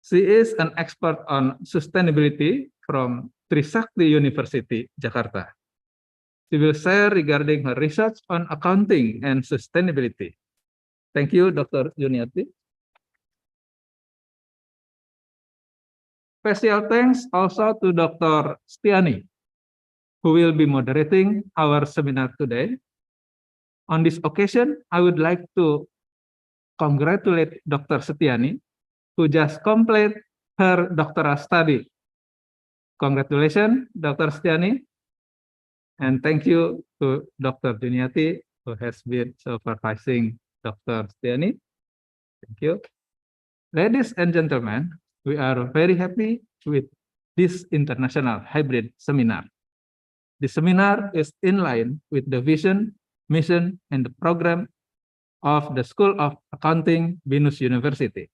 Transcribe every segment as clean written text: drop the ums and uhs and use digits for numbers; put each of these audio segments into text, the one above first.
She is an expert on sustainability from Trisakti University, Jakarta. She will share regarding her research on accounting and sustainability. Thank you, Dr. Juniati. Special thanks also to Dr. Stiani, who will be moderating our seminar today. On this occasion, I would like to congratulate Dr. Stiani, who just completed her doctoral study. Congratulations, Dr. Stiani, and thank you to Dr. Juniati, who has been supervising Dr. Stiani. Thank you. Ladies and gentlemen, we are very happy with this international hybrid seminar. The seminar is in line with the vision, mission, and the program of the School of Accounting, Binus University.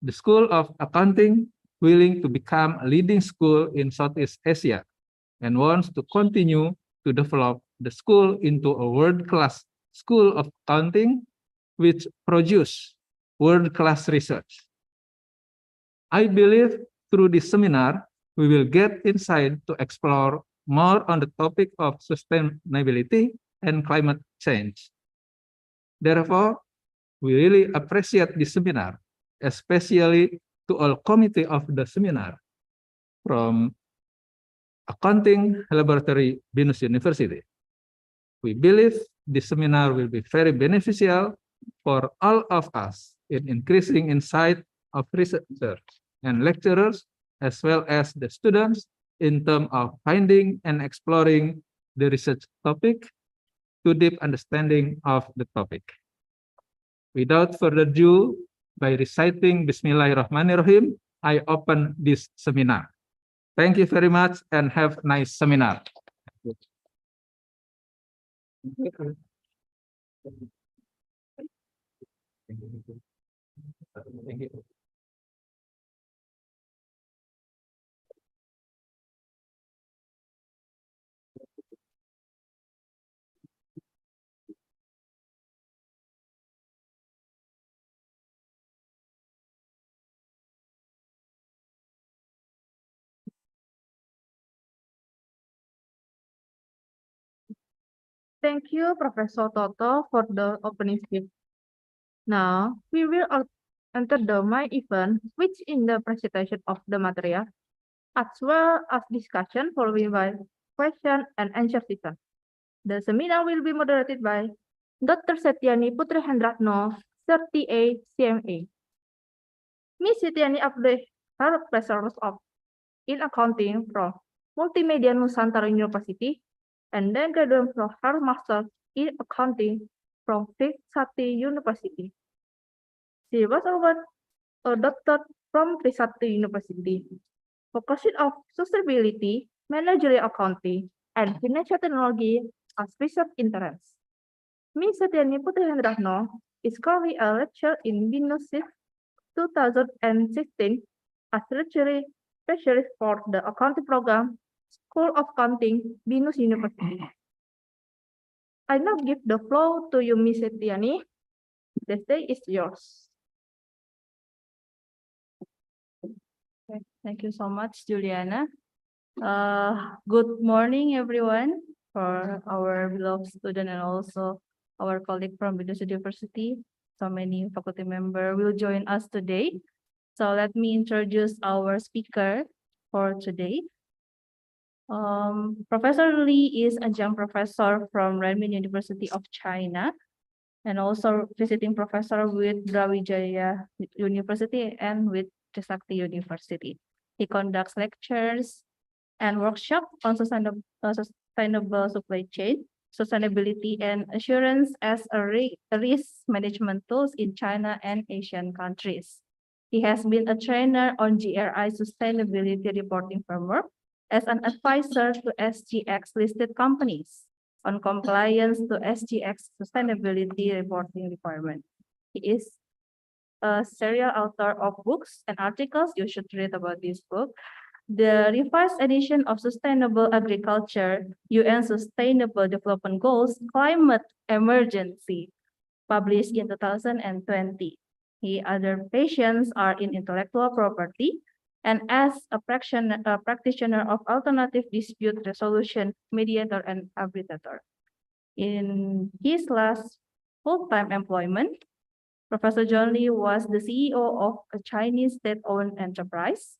The School of Accounting willing to become a leading school in Southeast Asia and wants to continue to develop the school into a world-class school of accounting which produce world-class research. I believe through this seminar, we will get insight to explore more on the topic of sustainability and climate change. Therefore, we really appreciate this seminar, especially to all committee of the seminar from Accounting Laboratory, Binus University. We believe this seminar will be very beneficial for all of us in increasing insight of researchers and lecturers, as well as the students, in terms of finding and exploring the research topic to deep understanding of the topic. Without further ado, by reciting Bismillahirrahmanirrahim, I open this seminar. Thank you very much and have a nice seminar. Thank you. Thank you, Professor Toto, for the opening speech. Now, we will enter the main event, which in the presentation of the material, as well as discussion following by question and answer session. The seminar will be moderated by Dr. Setiani Putri Hendratno, 30A CMA. Ms. Setiani updated her bachelor's of in accounting from Multimedia Nusantara University, and then graduated from her master's in accounting from Trisakti University. She was a doctor from Trisakti University, focusing on sustainability, managerial accounting, and financial technology as research interests. Ms. Setiani Putri Hendratno is currently a lecturer in Binus since 2016 as lecturer specialist for the accounting program, School of Accounting, Binus University. I now give the floor to you, Ms. Setiani. The stage is yours. Okay, thank you so much, Juliana. Good morning, everyone, for our beloved student and also our colleague from Binus University. So many faculty members will join us today. So let me introduce our speaker for today. Professor Lee is adjunct professor from Renmin University of China and also visiting professor with Brawijaya University and with Trisakti University. He conducts lectures and workshops on sustainable supply chain, sustainability and assurance as a risk management tools in China and Asian countries. He has been a trainer on GRI sustainability reporting framework as an advisor to SGX listed companies on compliance to SGX sustainability reporting requirement. He is a serial author of books and articles. You should read about this book. The revised edition of Sustainable Agriculture, UN Sustainable Development Goals, Climate Emergency, published in 2020. Other passions are in intellectual property and as a practitioner of alternative dispute resolution, mediator, and arbitrator. In his last full-time employment, Professor John Lee was the CEO of a Chinese state-owned enterprise,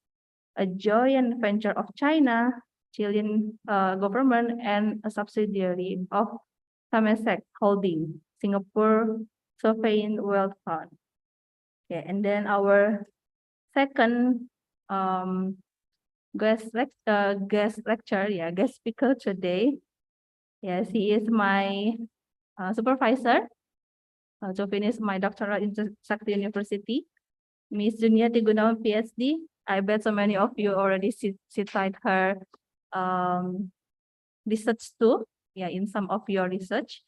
a joint venture of China, Chilean government, and a subsidiary of Temasek Holding, Singapore Sovereign Wealth Fund. Okay, and then our second guest speaker today. Yes, he is my supervisor to finish my doctoral in Sakti University, Miss Juniati Gunawan, Ph.D. I bet so many of you already cited her research too, yeah, in some of your research.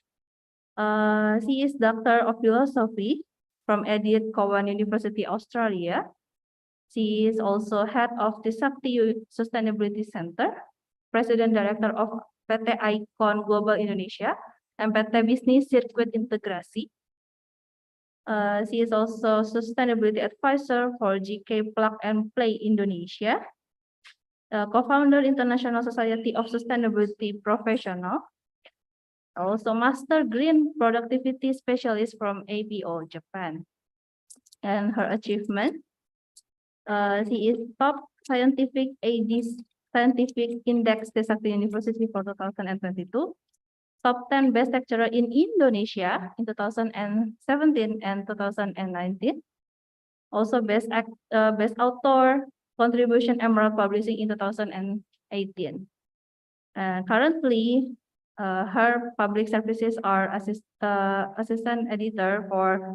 She is Doctor of Philosophy from Gunawan University, Australia. She is also head of the Sakti Sustainability Center, President Director of PT Icon Global Indonesia, and PT Business Circuit Integrasi. She is also Sustainability Advisor for GK Plug and Play Indonesia, co-founder International Society of Sustainability Professional, also Master Green Productivity Specialist from APO, Japan. And her achievement, she is top scientific Scientific Index Sakti University for 2022, top 10 best lecturer in Indonesia in 2017 and 2019. Also best author contribution Emerald Publishing in 2018. Currently, her public services are assistant editor for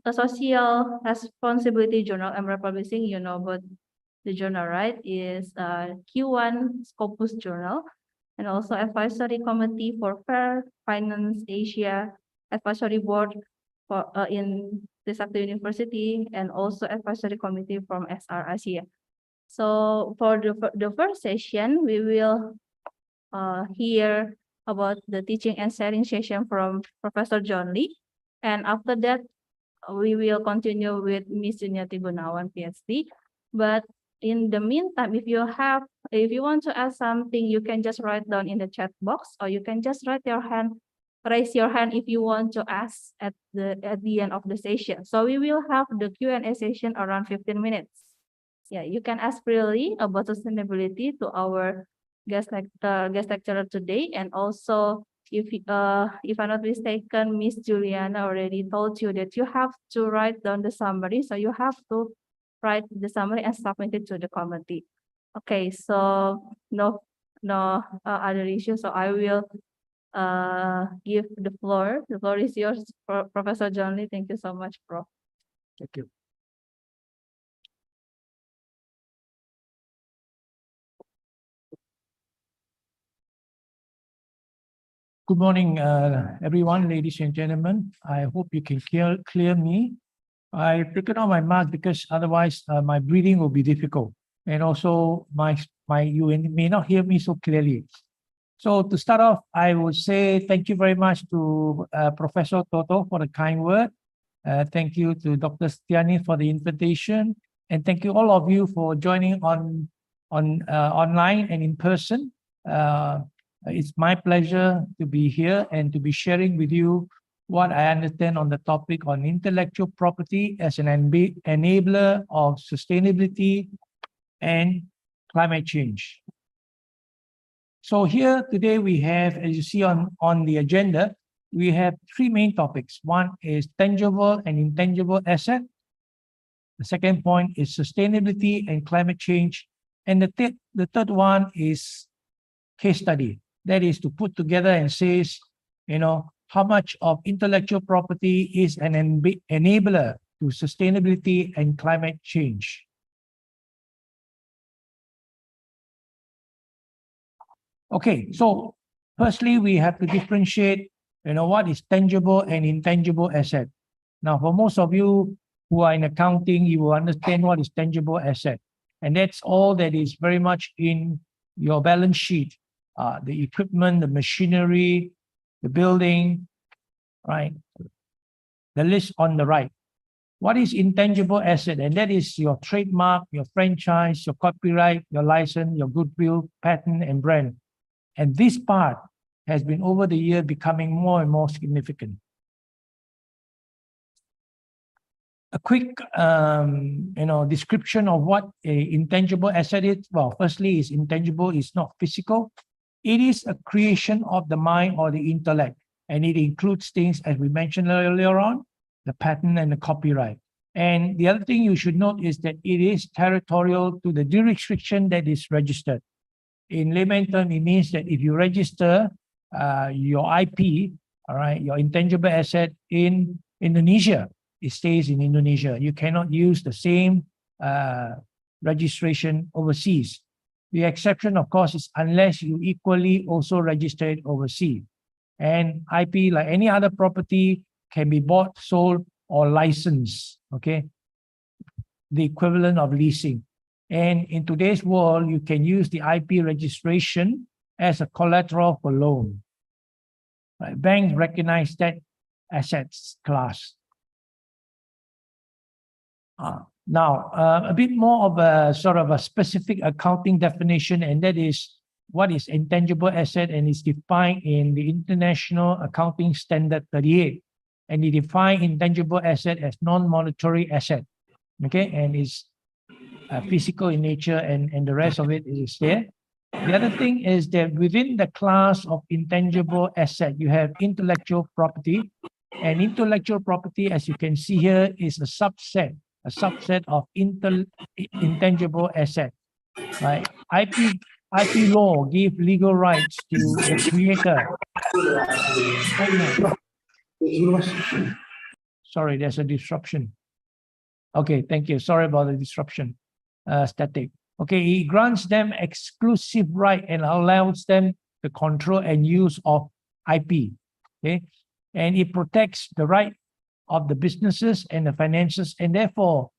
a social responsibility journal, Emerald Publishing. You know about the journal, right? Is Q1 Scopus Journal, and also advisory committee for Fair Finance Asia, advisory board for in the Sakti University, and also advisory committee from SR Asia. So for the first session, we will hear about the teaching and sharing session from Professor John Lee, and after that, we will continue with Miss Juniati Gunawan, Ph.D. But in the meantime, if you want to ask something, you can just write down in the chat box, or you can just raise your hand if you want to ask at the end of the session. So we will have the Q&A session around 15 minutes. Yeah, you can ask freely about sustainability to our guest lecturer today, and also if I'm not mistaken, Miss Juliana already told you that you have to write down the summary, so you have to write the summary and submit it to the committee. Okay, so no other issues. So I will give the floor. The floor is yours, Professor John Lee. Thank you so much, Prof. Thank you. Good morning, everyone, ladies and gentlemen. I hope you can clear me. I taken out my mask because otherwise my breathing will be difficult, and also you may not hear me so clearly. So to start off, I would say thank you very much to Professor Toto for the kind word. Thank you to Dr. Stiani for the invitation, and thank you all of you for joining online and in person. It's my pleasure to be here and to be sharing with you what I understand on the topic on intellectual property as an enabler of sustainability and climate change. So here today we have, as you see on the agenda, we have three main topics. One is tangible and intangible asset. The second point is sustainability and climate change. And the third one is case study. That is to put together and says, how much of intellectual property is an enabler to sustainability and climate change. Okay, so firstly, we have to differentiate, what is tangible and intangible asset. Now, for most of you who are in accounting, you will understand what is tangible asset. And that's all that is very much in your balance sheet. The equipment, the machinery, the building, right? The list on the right. What is intangible asset? And that is your trademark, your franchise, your copyright, your license, your goodwill, patent, and brand. And this part has been over the year becoming more and more significant. A quick description of what a intangible asset is. Well, firstly, is intangible, is not physical. It is a creation of the mind or the intellect, and it includes things, as we mentioned earlier on, the patent and the copyright. And the other thing you should note is that it is territorial to the jurisdiction that is registered. In layman terms, it means that if you register your IP, all right, your intangible asset in Indonesia, it stays in Indonesia. You cannot use the same registration overseas. The exception, of course, is unless you equally also register it overseas. And IP, like any other property, can be bought, sold, or licensed, okay? The equivalent of leasing. And in today's world, you can use the IP registration as a collateral for loan. Right? Banks recognize that assets class. Now, a bit more of a sort of a specific accounting definition, and that is what is intangible asset, and is defined in the International Accounting Standard 38. And it defines intangible asset as non-monetary asset, okay? And it's physical in nature, and the rest of it is there. The other thing is that within the class of intangible asset, you have intellectual property. And intellectual property, as you can see here, is a subset of intangible asset, right? IP law give legal rights to the creator. Sorry, there's a disruption. Okay, thank you. Sorry about the disruption. Static. Okay, it grants them exclusive right and allows them the control and use of IP. Okay, and it protects the right of the businesses and the finances, and therefore,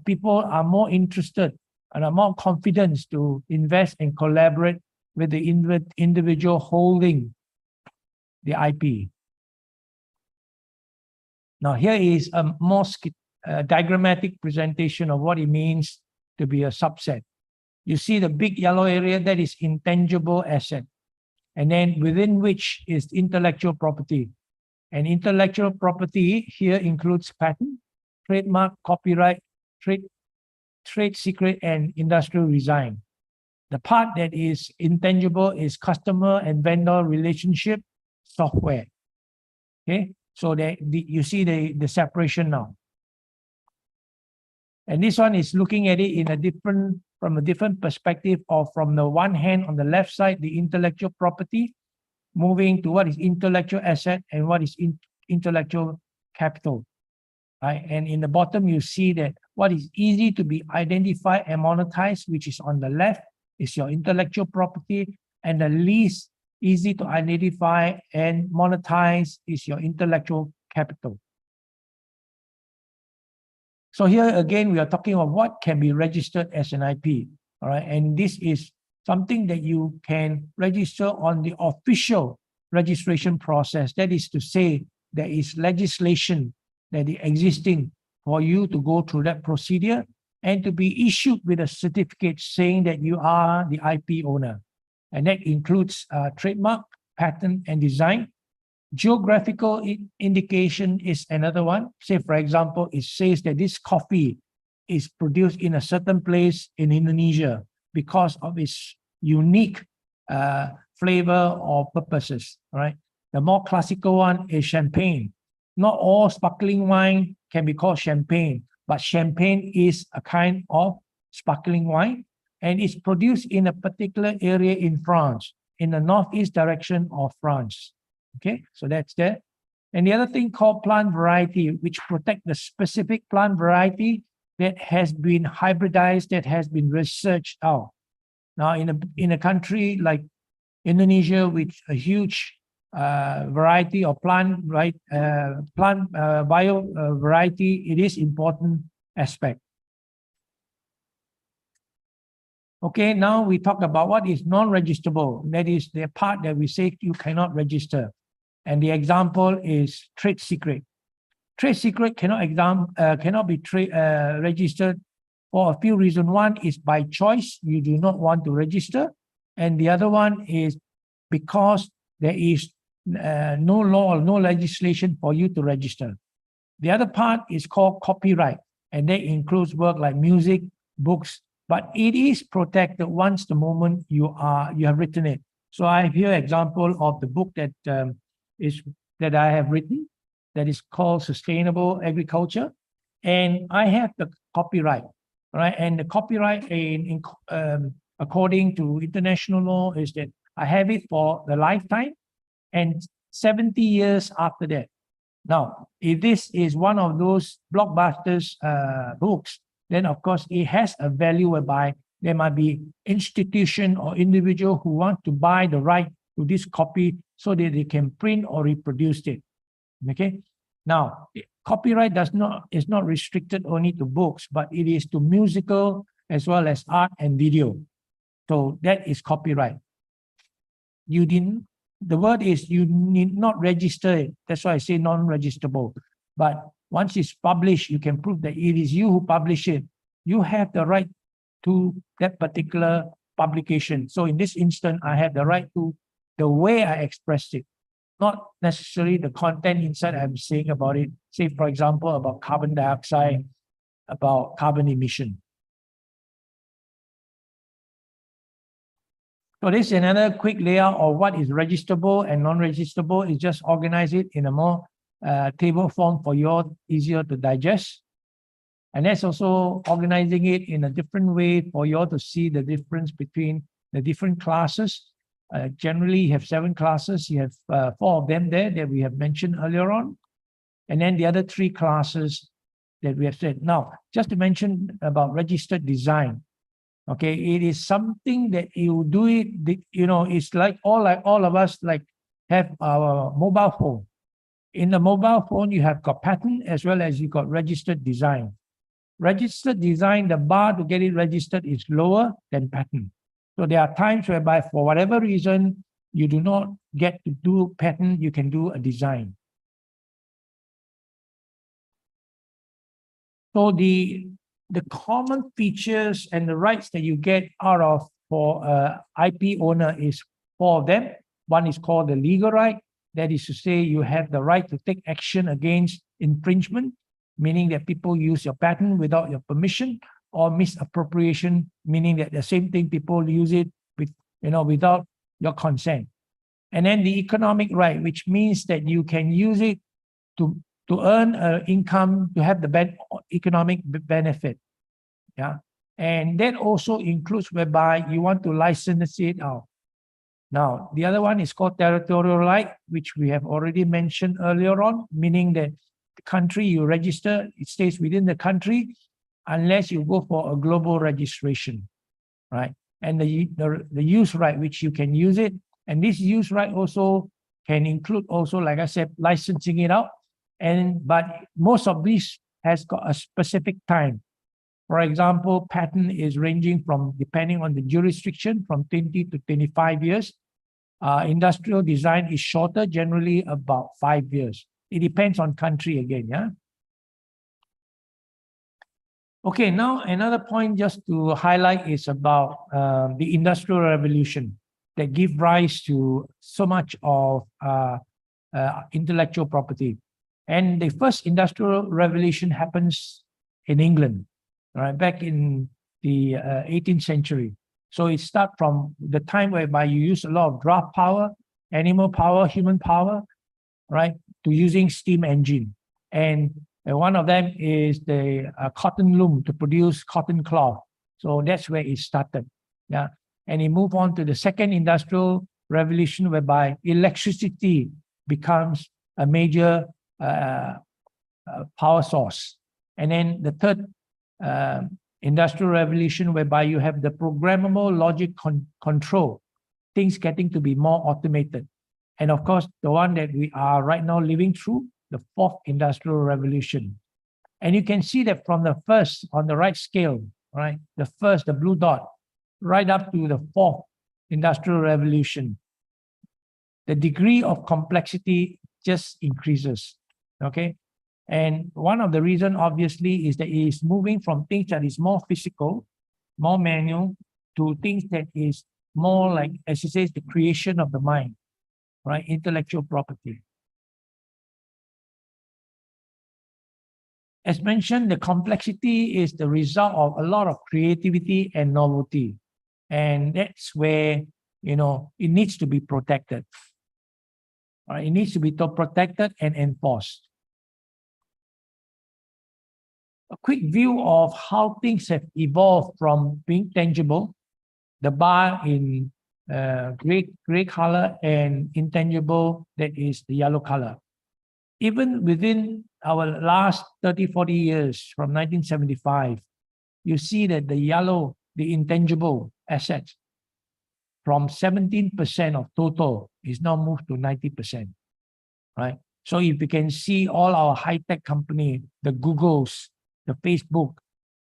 people are more interested and are more confident to invest and collaborate with the individual holding the IP. Now, here is a more diagrammatic presentation of what it means to be a subset. You see the big yellow area, that is intangible asset, and then within which is intellectual property. And intellectual property here includes patent, trademark, copyright, trade secret, and industrial design. The part that is intangible is customer and vendor relationship software. Okay, so you see the separation now. And this one is looking at it from a different perspective, of from the one hand on the left side, the intellectual property, moving to what is intellectual asset and what is intellectual capital, right? And in the bottom, you see that what is easy to be identified and monetized, which is on the left, is your intellectual property, and the least easy to identify and monetize is your intellectual capital. So here again, we are talking about what can be registered as an IP, all right? And this is something that you can register on the official registration process. That is to say, there is legislation that is existing for you to go through that procedure and to be issued with a certificate saying that you are the IP owner. And that includes trademark, patent, and design. Geographical indication is another one. Say, for example, it says that this coffee is produced in a certain place in Indonesia because of its unique flavor or purposes, right? The more classical one is champagne. Not all sparkling wine can be called champagne, but champagne is a kind of sparkling wine, and it's produced in a particular area in France, in the northeast direction of France. Okay, so that's there. And the other thing called plant variety, which protect the specific plant variety that has been hybridized, that has been researched out. Now, in a country like Indonesia, with a huge variety of plant bio variety, it is important aspect. Okay, now we talk about what is non-registerable. That is the part that we say you cannot register. And the example is trade secret. Trade secret cannot be registered for a few reasons. One is by choice, you do not want to register, and the other one is because there is no law or no legislation for you to register. The other part is called copyright, and that includes work like music, books, but it is protected once the moment you have written it. So I have here example of the book that I have written, that is called Sustainable Agriculture, and I have the copyright, right? And the copyright according to international law is that I have it for the lifetime and 70 years after that. Now, if this is one of those blockbusters books, then of course it has a value whereby there might be institution or individual who want to buy the right to this copy so that they can print or reproduce it. Okay. Now, copyright is not restricted only to books, but it is to musical as well as art and video. So that is copyright. The word is you need not register it. That's why I say non-registerable. But once it's published, you can prove that it is you who publish it. You have the right to that particular publication. So in this instance, I have the right to the way I expressed it, not necessarily the content inside I'm saying about it. Say, for example, about carbon dioxide, about carbon emission. So this is another quick layout of what is registerable and non-registerable. Is just organize it in a more table form for you all, easier to digest. And that's also organizing it in a different way for you all to see the difference between the different classes. Generally, you have 7 classes. You have 4 of them there that we have mentioned earlier on. And then the other 3 classes that we have said. Now, just to mention about registered design. Okay, it is something that you do it, it's like all of us like have our mobile phone. In the mobile phone, you have got patent as well as you got registered design. Registered design, the bar to get it registered is lower than patent. So there are times whereby for whatever reason, you do not get to do patent, you can do a design. So the common features and the rights that you get out of for IP owner is 4 of them. One is called the legal right. That is to say, you have the right to take action against infringement, meaning that people use your patent without your permission, or misappropriation, meaning that the same thing people use it with, without your consent. And then the economic right, which means that you can use it to earn income, to have the economic benefit. Yeah. And that also includes whereby you want to license it out. Now, the other one is called territorial right, which we have already mentioned earlier on, meaning that the country you register, it stays within the country unless you go for a global registration, right? And the use right, which you can use it. And this use right also can include also, like I said, licensing it out. But most of these has got a specific time. For example, patent is ranging from, depending on the jurisdiction, from 20 to 25 years. Industrial design is shorter, generally about 5 years. It depends on country again, yeah? Okay, now another point just to highlight is about the Industrial Revolution that give rise to so much of intellectual property. And the first Industrial Revolution happens in England, right, back in the 18th century. So it starts from the time whereby you use a lot of draft power, animal power, human power, right, to using steam engine. And one of them is the cotton loom to produce cotton cloth. So that's where it started. Yeah. And it moved on to the second Industrial Revolution, whereby electricity becomes a major power source. And then the third Industrial Revolution, whereby you have the programmable logic control, things getting to be more automated. And of course, the one that we are right now living through, the fourth Industrial Revolution. And you can see that from the first on the right scale, right, the first, the blue dot, right up to the fourth Industrial Revolution, the degree of complexity just increases, okay? And one of the reasons, obviously, is that it is moving from things that is more physical, more manual, to things that is more like, as it says, the creation of the mind, right? Intellectual property. As mentioned, the complexity is the result of a lot of creativity and novelty. And that's where, you know, it needs to be protected. Right? It needs to be protected and enforced. A quick view of how things have evolved from being tangible, the bar in gray color, and intangible, that is the yellow color. Even within our last 30, 40 years from 1975, you see that the yellow, the intangible assets from 17% of total is now moved to 90%, right? So if you can see all our high-tech company, the Googles, the Facebook,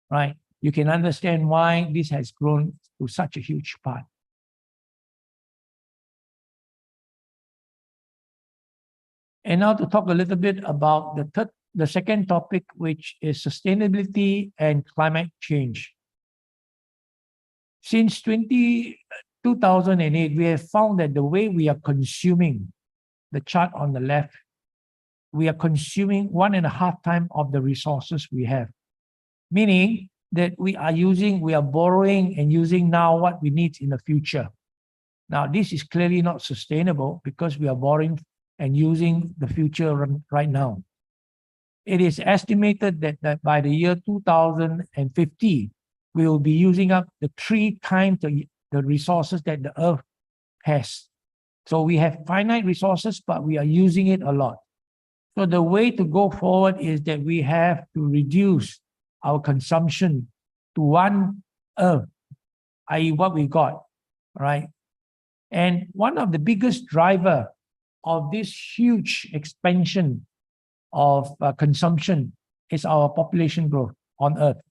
right? You can understand why this has grown to such a huge part. And now to talk a little bit about the second topic, which is sustainability and climate change. Since 2008, we have found that the way we are consuming, the chart on the left, we are consuming 1.5 times of the resources we have. Meaning that we are borrowing and using now what we need in the future. Now, this is clearly not sustainable because we are borrowing and using the future right now. It is estimated that by the year 2050, we will be using up the 3 times the resources that the Earth has. So we have finite resources, but we are using it a lot. So the way to go forward is that we have to reduce our consumption to 1 Earth, i.e. what we got, right? And one of the biggest driver of this huge expansion of consumption is our population growth on Earth.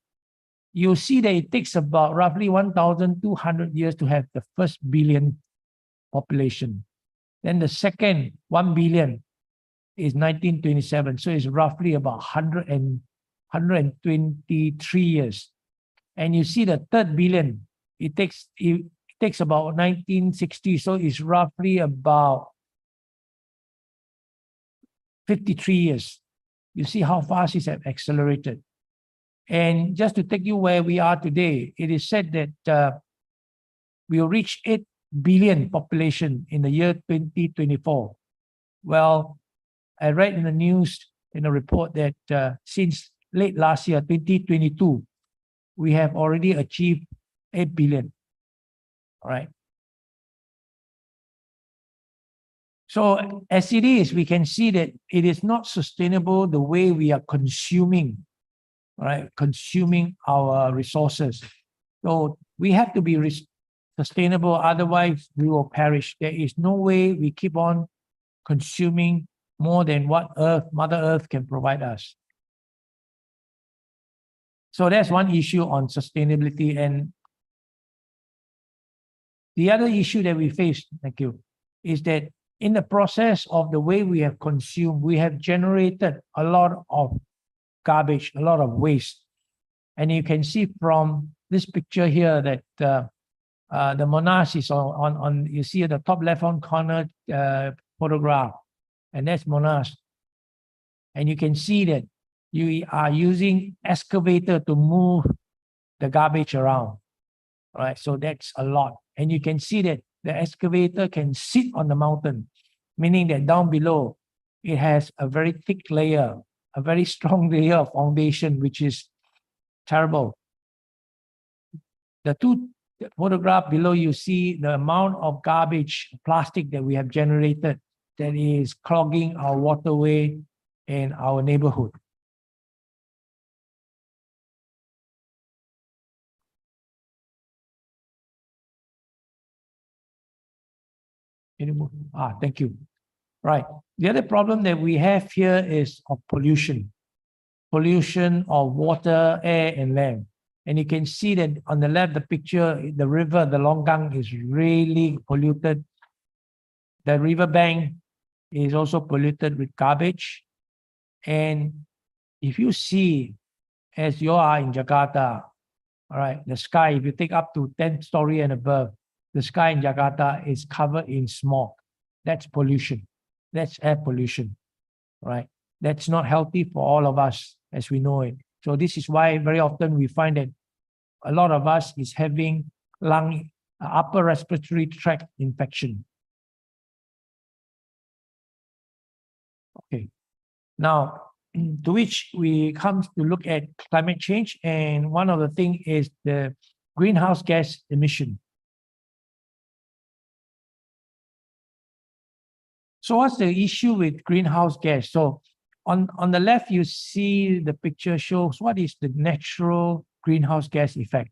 You see that it takes about roughly 1,200 years to have the first billion population. Then the second 1 billion is 1927. So it's roughly about 123 years. And you see the third billion, it takes about 1960. So it's roughly about 53 years. You see how fast it has accelerated. And just to take you where we are today, it is said that we'll reach 8 billion population in the year 2024. Well, I read in the news, in a report that since late last year, 2022, we have already achieved 8 billion. All right. So as it is, we can see that it is not sustainable the way we are consuming, right? Consuming our resources. So we have to be sustainable, otherwise we will perish. There is no way we keep on consuming more than what Mother Earth can provide us. So that's one issue on sustainability. And the other issue that we face, thank you, is that in the process of the way we have consumed, we have generated a lot of garbage, a lot of waste. And you can see from this picture here that the Monash is on you see at the top left-hand corner photograph, and that's Monash. And you can see that you are using excavator to move the garbage around, right? So that's a lot. And you can see that the excavator can sit on the mountain, meaning that down below, it has a very thick layer, a very strong layer of foundation, which is terrible. The two photograph below, you see the amount of garbage, plastic that we have generated that is clogging our waterway in our neighborhood. Thank you. Right. The other problem that we have here is of pollution. Pollution of water, air, and land. And you can see that on the left, the picture, the river, the Longgang, is really polluted. The riverbank is also polluted with garbage. And if you see, as you are in Jakarta, all right, the sky, if you take up to 10-story and above, the sky in Jakarta is covered in smog. That's pollution. That's air pollution, right? That's not healthy for all of us as we know it. So this is why very often we find that a lot of us is having upper respiratory tract infection. Okay. Now, to which we come to look at climate change, and one of the things is the greenhouse gas emission. So what's the issue with greenhouse gas? So on the left, you see the picture shows what is the natural greenhouse gas effect.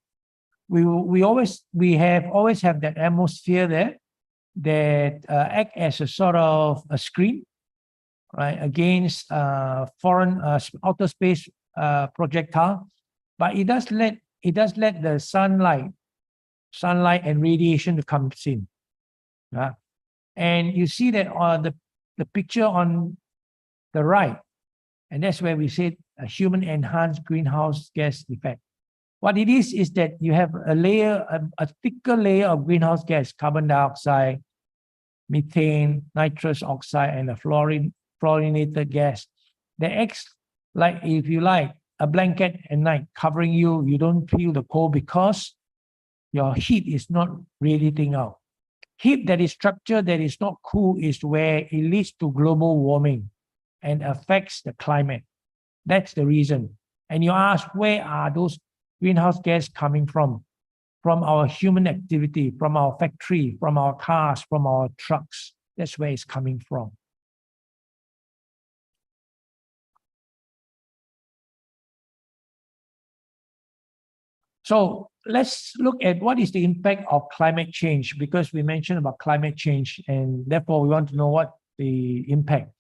We always have that atmosphere there that act as a sort of a screen, right, against foreign outer space projectile, but it does let the sunlight and radiation to come in. And you see that on the picture on the right, and that's where we say a human enhanced greenhouse gas effect. What it is that you have a layer, a thicker layer of greenhouse gas, carbon dioxide, methane, nitrous oxide, and a fluorinated gas that acts like, if you like, a blanket at night covering you. You don't feel the cold because your heat is not radiating out. Heat that is structured, that is not cool, is where it leads to global warming and affects the climate. That's the reason. And you ask, where are those greenhouse gas coming from? From our human activity, from our factory, from our cars, from our trucks. That's where it's coming from. So let's look at what is the impact of climate change, because we mentioned about climate change, and therefore we want to know what the impact.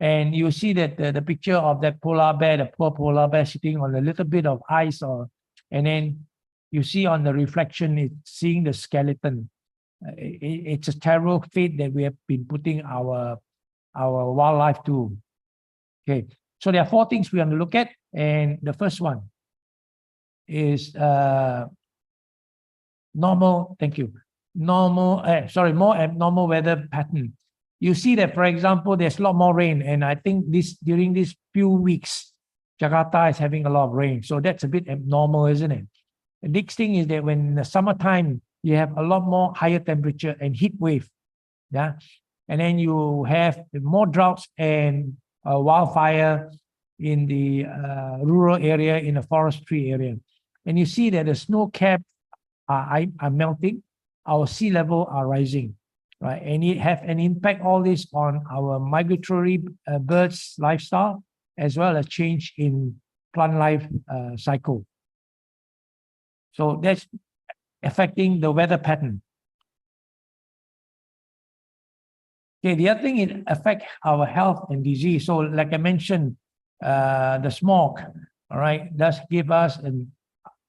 And you see that the picture of that polar bear, the poor polar bear sitting on a little bit of ice, and then you see on the reflection, it's seeing the skeleton. It's a terrible fate that we have been putting our wildlife to. Okay, so there are 4 things we want to look at, and the first one is more abnormal weather pattern. You see that, for example, there's a lot more rain, and I think during these few weeks, Jakarta is having a lot of rain. So that's a bit abnormal, isn't it? The next thing is that when in the summertime, you have a lot more higher temperature and heat wave. Yeah. And then you have more droughts and wildfire in the rural area, in the forestry area. And you see that the snow cap are melting, our sea level are rising, right? And it have an impact, all this, on our migratory birds' lifestyle, as well as change in plant life cycle. So that's affecting the weather pattern. Okay, the other thing, it affects our health and disease. So like I mentioned, the smog, all right, does give us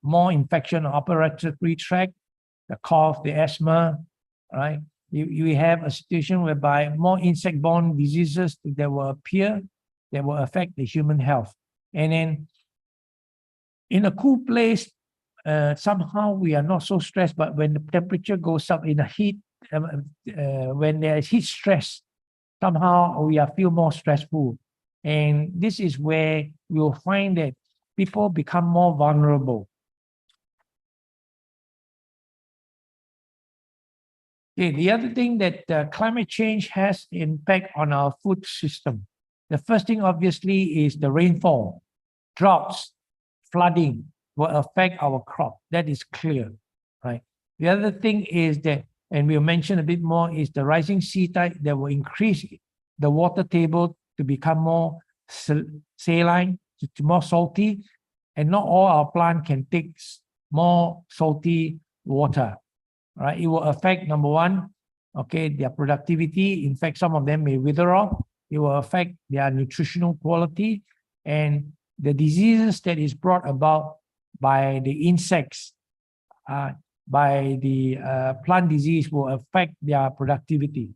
more infection of upper respiratory tract, the cough, the asthma, all right? You have a situation whereby more insect-borne diseases that will appear, that will affect the human health. And then in a cool place, somehow we are not so stressed, but when the temperature goes up in the heat, when there is heat stress, somehow we feel more stressful. And this is where we'll find that people become more vulnerable. Okay, the other thing that climate change has impact on our food system. The first thing, obviously, is the rainfall. Droughts, flooding will affect our crop. That is clear, right? The other thing is that, and we'll mention a bit more, is the rising sea tide that will increase the water table to become more saline, more salty, and not all our plants can take more salty water. Right, it will affect, number one, okay, their productivity. In fact, some of them may wither off. It will affect their nutritional quality, and the diseases that is brought about by the insects, by the plant disease, will affect their productivity.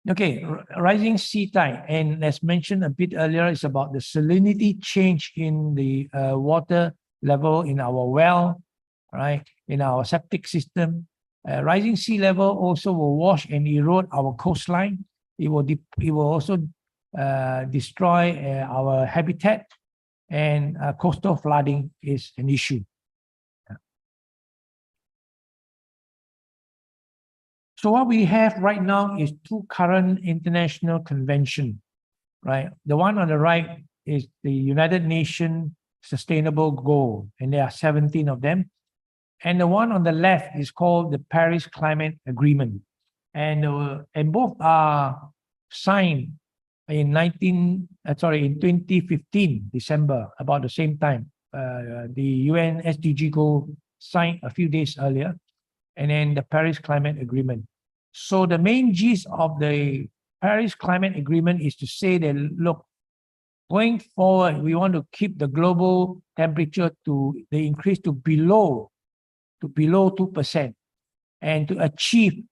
Okay, rising sea tide, and as mentioned a bit earlier, it's about the salinity change in the water level in our well, right, in our septic system. Rising sea level also will wash and erode our coastline. It will also destroy our habitat, and coastal flooding is an issue. So what we have right now is two current international conventions, right? The one on the right is the United Nations Sustainable Goal, and there are 17 of them. And the one on the left is called the Paris Climate Agreement. And both are signed in 2015, December, about the same time. The UN SDG goal signed a few days earlier, and then the Paris Climate Agreement. So the main gist of the Paris Climate Agreement is to say that, look, going forward, we want to keep the global temperature to the increase to below 2%, and to achieve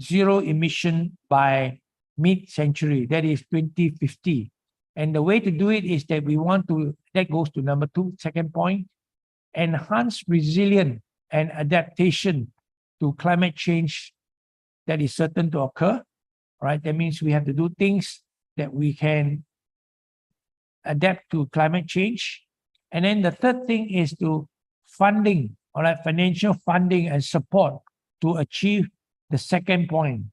zero emission by mid-century, that is 2050. And the way to do it is that we want to, that goes to number two, second point, enhance resilience and adaptation to climate change that is certain to occur, right? That means we have to do things that we can adapt to climate change. And then the third thing is to funding, all right, financial funding and support to achieve the second point,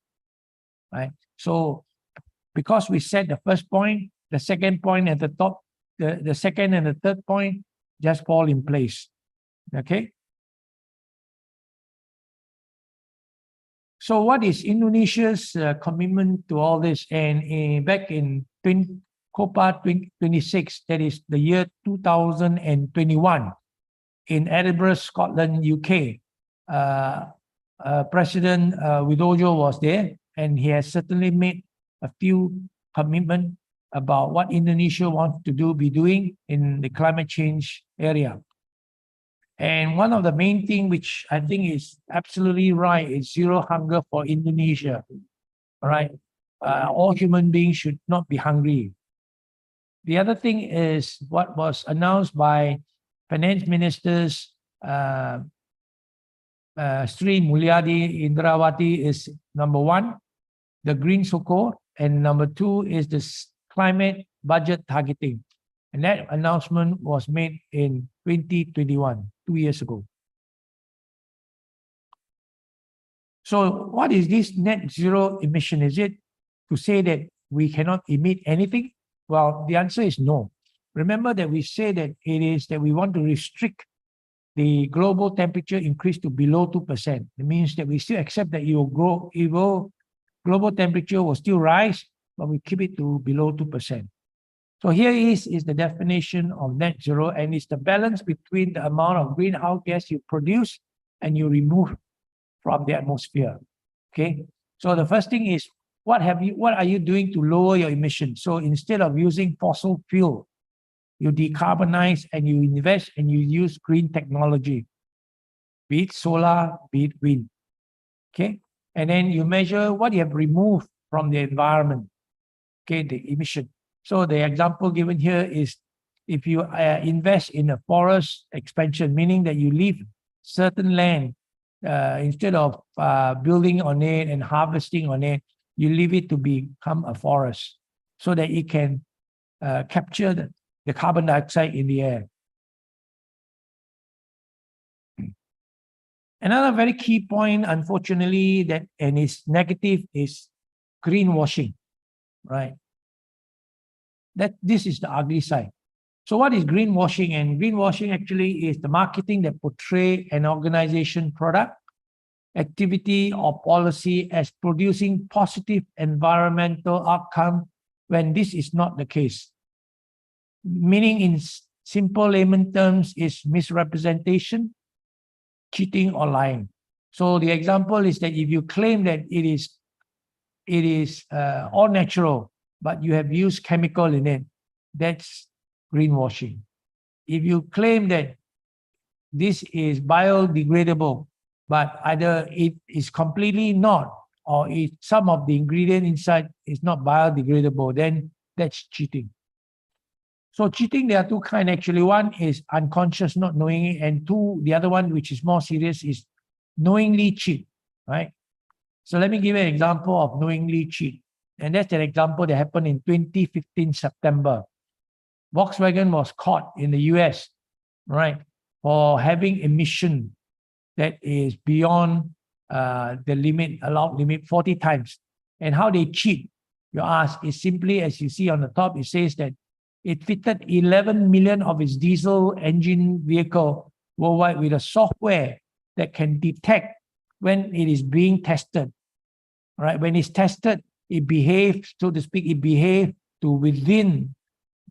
right? So because we set the first point, the second point at the top, the second and the third point just fall in place, okay? So what is Indonesia's commitment to all this? And back in COPA 26, that is the year 2021, in Edinburgh, Scotland, UK, President Widodo was there, and he has certainly made a few commitments about what Indonesia wants to be doing in the climate change area. And one of the main things which I think is absolutely right is zero hunger for Indonesia. All right. All human beings should not be hungry. The other thing is what was announced by finance ministers Sri Mulyadi Indrawati is number one, the green Soko, and number two is the climate budget targeting. And that announcement was made in 2021, 2 years ago. So what is this net zero emission? Is it to say that we cannot emit anything? Well, the answer is no. Remember that we say that it is that we want to restrict the global temperature increase to below 2%. It means that we still accept that global temperature will still rise, but we keep it to below 2%. So here is the definition of net zero, and it's the balance between the amount of greenhouse gas you produce and you remove from the atmosphere. Okay. So the first thing is, what are you doing to lower your emissions? So instead of using fossil fuel, you decarbonize and you invest and you use green technology, be it solar, be it wind. Okay. And then you measure what you have removed from the environment. Okay, the emission. So the example given here is if you invest in a forest expansion, meaning that you leave certain land, instead of building on it and harvesting on it, you leave it to become a forest so that it can capture the carbon dioxide in the air. Another very key point, unfortunately, and is negative, is greenwashing, right? This is the ugly side. So what is greenwashing? And greenwashing actually is the marketing that portray an organization, product, activity, or policy as producing positive environmental outcome when this is not the case. Meaning, in simple layman terms, is misrepresentation, cheating, or lying. So the example is that if you claim that it is all natural, but you have used chemical in it, that's greenwashing. If you claim that this is biodegradable, but either it is completely not, or if some of the ingredient inside is not biodegradable, then that's cheating. So cheating, there are two kinds actually. One is unconscious, not knowing it, and two, the other one, which is more serious, is knowingly cheat, right? So let me give you an example of knowingly cheat. And that's an example that happened in 2015 September. Volkswagen was caught in the US, right, for having emission that is beyond the limit, allowed limit 40 times. And how they cheat, you ask, is simply, as you see on the top, it says that it fitted 11 million of its diesel engine vehicle worldwide with a software that can detect when it is being tested, right? When it's tested, it behaves, so to speak, it behaves to within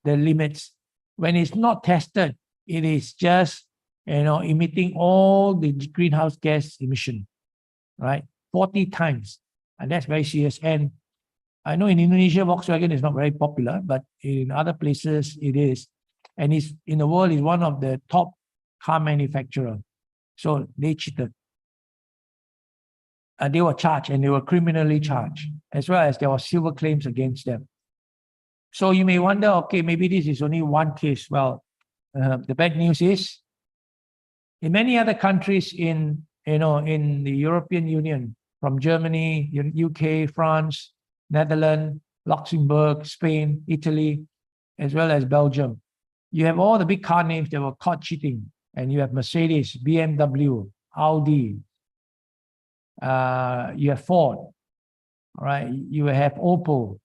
the limits. When it's not tested, it is just, emitting all the greenhouse gas emission, right? 40 times. And that's very serious. And I know in Indonesia, Volkswagen is not very popular, but in other places it is. And it's in the world is one of the top car manufacturers. So they cheated. They were charged, and they were criminally charged, as well as there were civil claims against them. So you may wonder, okay, maybe this is only one case. Well, the bad news is, in many other countries in the European Union, from Germany, UK, France, Netherlands, Luxembourg, Spain, Italy, as well as Belgium, you have all the big car names that were caught cheating, and you have Mercedes, BMW, Audi, you have Ford, all right? You have Opel,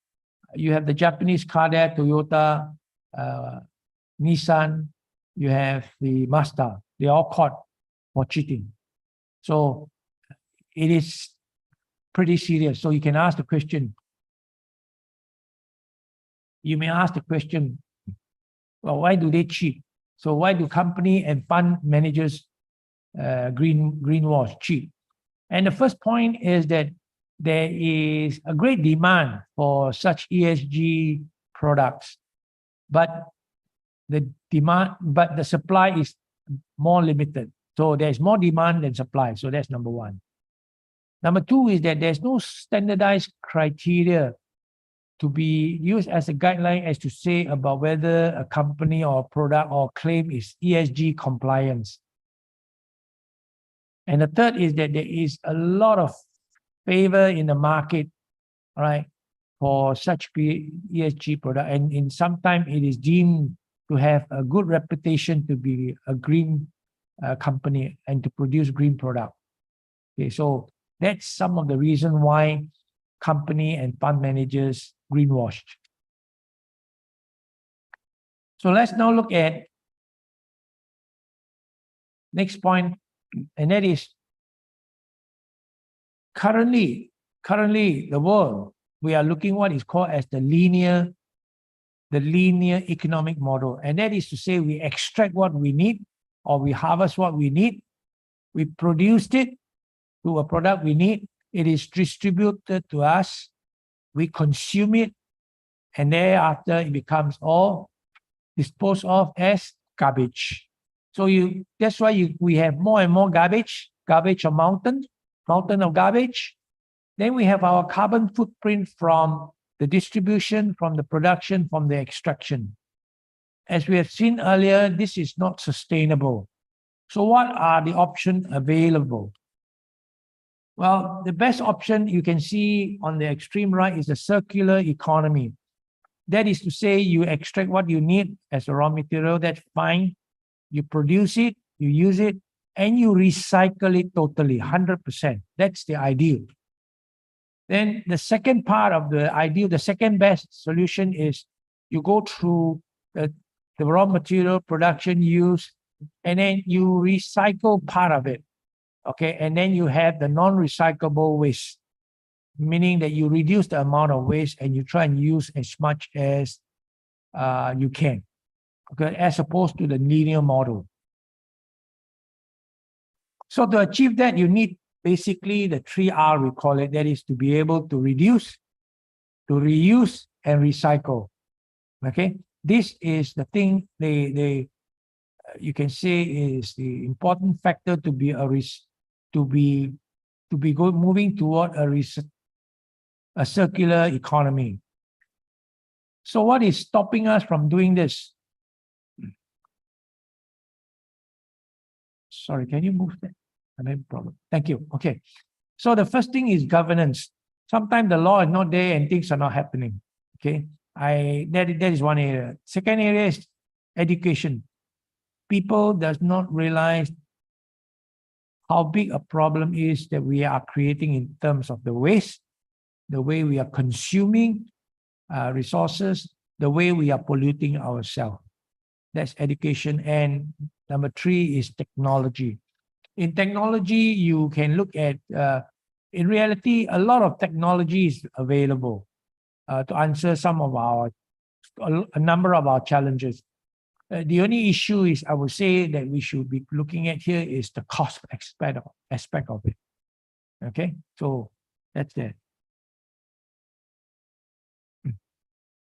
you have the Japanese car there, Toyota, Nissan, you have the Mazda. They are all caught for cheating. So it is pretty serious. So you can ask the question. You may ask the question, well, why do they cheat? So why do company and fund managers greenwash, cheat? And the first point is that there is a great demand for such ESG products, but the supply is more limited. So there's more demand than supply. So that's number one. Number two is that there's no standardized criteria to be used as a guideline as to say about whether a company or a product or claim is ESG compliance. And the third is that there is a lot of favor in the market, right, for such ESG product, and in sometimes it is deemed to have a good reputation to be a green company and to produce green product. Okay, so that's some of the reason why company and fund managers greenwashed. So let's now look at next point, and that is currently the world, we are looking what is called as the linear economic model. And that is to say, we extract what we need, or we harvest what we need, we produced it to a product we need, it is distributed to us, we consume it, and thereafter it becomes all disposed of as garbage. So that's why we have more and more garbage of mountain of garbage. Then we have our carbon footprint from the distribution, from the production, from the extraction. As we have seen earlier, this is not sustainable. So what are the options available? Well, the best option you can see on the extreme right is the circular economy. That is to say, you extract what you need as a raw material, that's fine. You produce it, you use it, and you recycle it totally, 100%. That's the ideal. Then the second part of the ideal, the second best solution is you go through the raw material production use, and then you recycle part of it. Okay, and then you have the non-recyclable waste, meaning that you reduce the amount of waste and you try and use as much as you can, okay, as opposed to the linear model. So to achieve that, you need basically the 3R, we call it, that is to be able to reduce, to reuse, and recycle. Okay, this is the thing you can say is the important factor to be moving toward a a circular economy. So what is stopping us from doing this? Sorry, can you move that? I have a problem. Thank you. Okay. So the first thing is governance. Sometimes the law is not there and things are not happening. Okay. That is one area. Second area is education. People does not realize how big a problem is that we are creating in terms of the waste, the way we are consuming resources, the way we are polluting ourselves. That's education. And number 3 is technology. In technology, you can look at, in reality, a lot of technology is available to answer a number of our challenges. The only issue is, I would say, that we should be looking at here is the cost aspect of it. Okay, so that's it.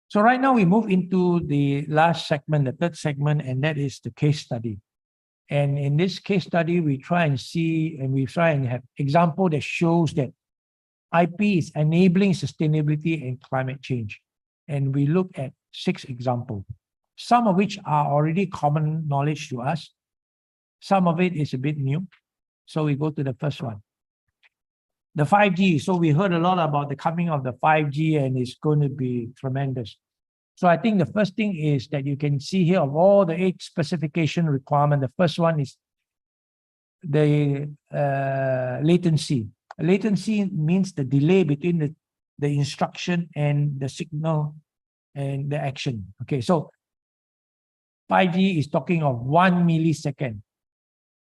So right now we move into the last segment, the third segment, and that is the case study. And in this case study, we try and see, and we try and have example that shows that IP is enabling sustainability and climate change. And we look at 6 examples, some of which are already common knowledge to us. Some of it is a bit new. So we go to the first one. The 5G. So we heard a lot about the coming of the 5G, and it's going to be tremendous. So I think the first thing is that you can see here of all the 8 specification requirements, the first one is the latency. Latency means the delay between the instruction and the signal and the action. Okay, so 5G is talking of 1 millisecond.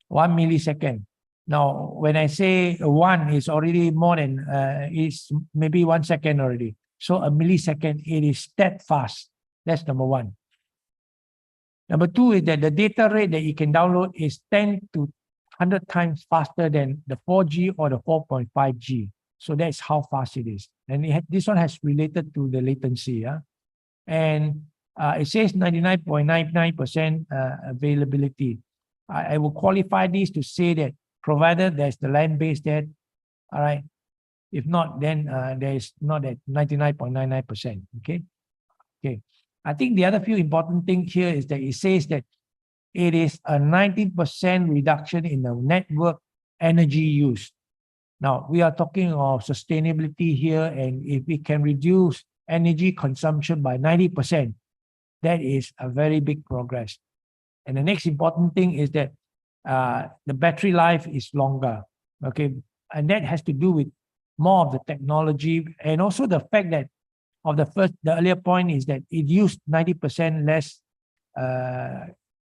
1 millisecond. Now, when I say 1, is already more than, it's maybe 1 second already. So a millisecond, it is that fast. That's number 1. Number 2 is that the data rate that you can download is 10 to 100 times faster than the 4G or the 4.5G. So that's how fast it is. And this one has related to the latency. And it says 99.99% availability. I will qualify this to say that provided there's the land base there, all right. If not, then there is not at 99.99%. Okay. Okay. I think the other few important thing here is that it says that it is a 90% reduction in the network energy use. Now, we are talking of sustainability here, and if we can reduce energy consumption by 90%, that is a very big progress. And the next important thing is that the battery life is longer, okay? And that has to do with more of the technology, and also the fact that the earlier point is that it used 90% less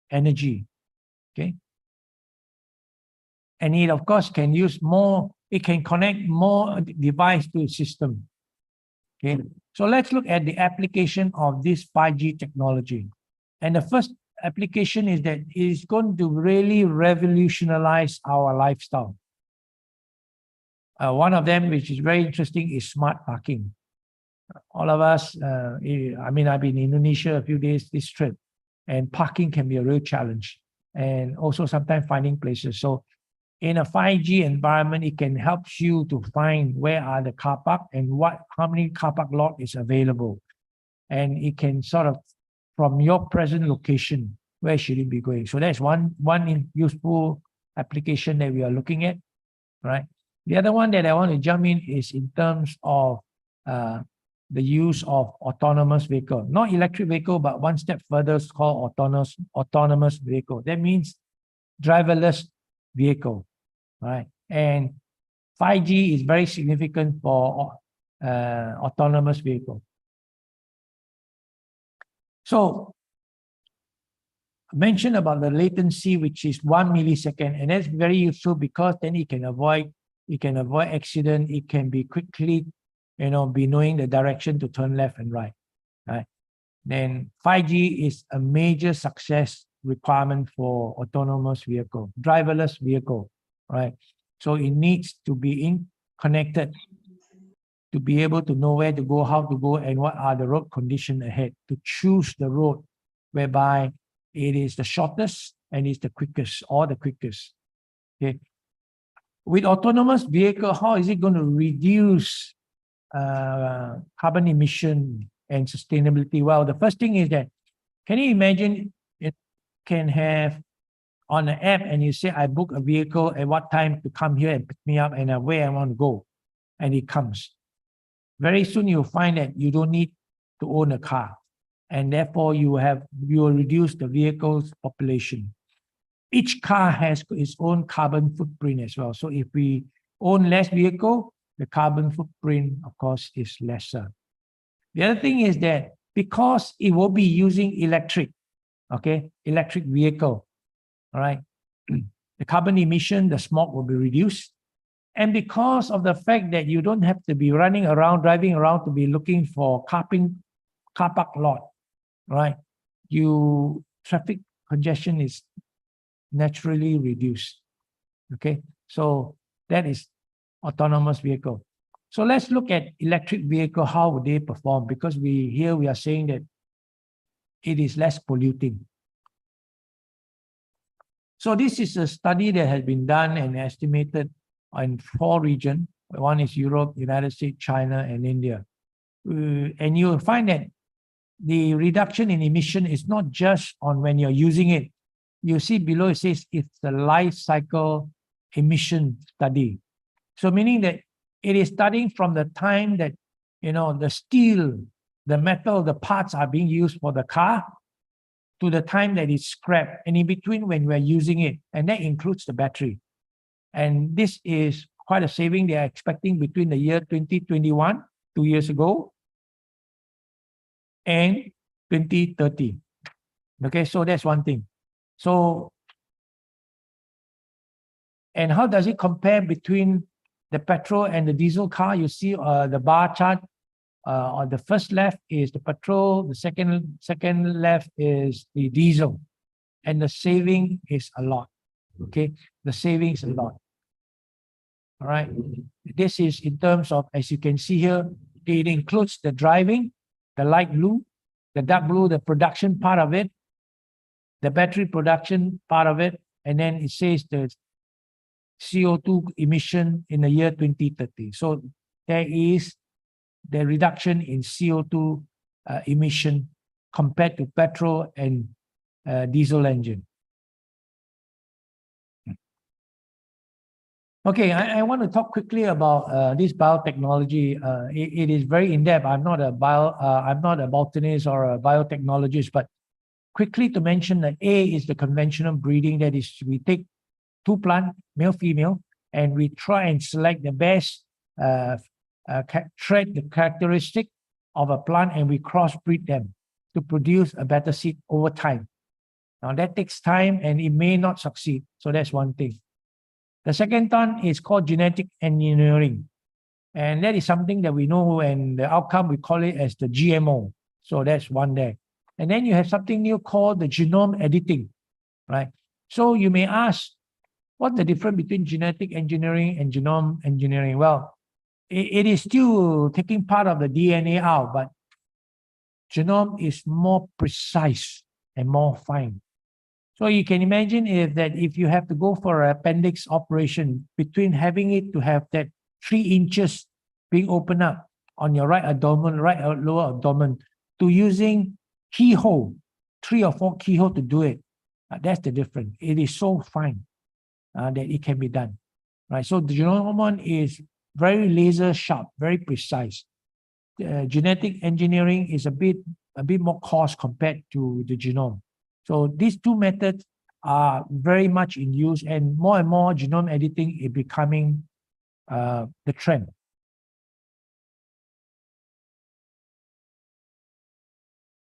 energy, okay? And it, of course, can use more, it can connect more device to the system, okay? So let's look at the application of this 5G technology. And the first application is that it is going to really revolutionize our lifestyle. One of them, which is very interesting, is smart parking. All of us, I mean, I've been in Indonesia a few days this trip, and parking can be a real challenge, and also sometimes finding places. So in a 5G environment, it can help you to find where are the car park and how many car park lot is available. And it can sort of, from your present location, where should it be going? So that's one useful application that we are looking at, right? The other one that I want to jump in is in terms of the use of autonomous vehicle, not electric vehicle, but one step further, it's called autonomous vehicle. That means driverless vehicle, right? And 5G is very significant for autonomous vehicle. So I mentioned about the latency, which is 1 millisecond, and that's very useful because then it can avoid accident. It can be quickly, be knowing the direction to turn left and right. Right. Then 5G is a major success requirement for autonomous vehicle, driverless vehicle, right? So it needs to be connected to be able to know where to go, how to go, and what are the road conditions ahead, to choose the road whereby it is the shortest and it's the quickest, or the quickest. Okay. With autonomous vehicle, how is it going to reduce carbon emission and sustainability? Well, the first thing is that, can you imagine it can have on an app and you say, I book a vehicle at what time to come here and pick me up and where I want to go, and it comes. Very soon you'll find that you don't need to own a car, and therefore you will reduce the vehicle's population. Each car has its own carbon footprint as well. So if we own less vehicle, the carbon footprint, of course, is lesser. The other thing is that because it will be using electric vehicle, all right, the carbon emission, the smog will be reduced. And because of the fact that you don't have to be driving around to be looking for car park lot, right? Traffic congestion is naturally reduced. Okay, so that is autonomous vehicle. So let's look at electric vehicle. How would they perform? Because we are saying that it is less polluting. So this is a study that has been done and estimated in 4 regions. One is Europe, United States, China, and India. And you will find that the reduction in emission is not just on when you're using it. You see below it says it's the life cycle emission study. So meaning that it is studying from the time that, the steel, the metal, the parts are being used for the car to the time that it's scrapped, and in between when we're using it, and that includes the battery. And this is quite a saving they are expecting between the year 2021, 2 years ago, and 2030. Okay, so that's one thing. So, and how does it compare between the petrol and the diesel car? You see the bar chart. On the first left is the petrol, the second left is the diesel, and the saving is a lot. Okay, the saving is a lot. All right, this is in terms of, as you can see here, it includes the driving, the light blue, the dark blue, the production part of it, the battery production part of it, and then it says the CO2 emission in the year 2030. So there is the reduction in CO2 emission compared to petrol and diesel engine. Okay, I want to talk quickly about this biotechnology. It is very in-depth. I'm not a botanist or a biotechnologist, but quickly to mention that A is the conventional breeding. That is, we take 2 plants, male, female, and we try and select the best trait, the characteristic of a plant, and we crossbreed them to produce a better seed over time. Now that takes time and it may not succeed. So that's one thing. The second one is called genetic engineering. And that is something that we know, and the outcome we call it as the GMO. So that's one there. And then you have something new called the genome editing, right? So you may ask, what's the difference between genetic engineering and genome engineering? Well, it is still taking part of the DNA out, but genome is more precise and more fine. So you can imagine if you have to go for an appendix operation, between having it to have that 3 inches being opened up on your right abdomen, right lower abdomen, to using keyhole, 3 or 4 keyhole to do it. That's the difference. It is so fine that it can be done, right? So the genome one is very laser sharp, very precise. Genetic engineering is a bit more cost compared to the genome. So these 2 methods are very much in use, and more genome editing is becoming the trend.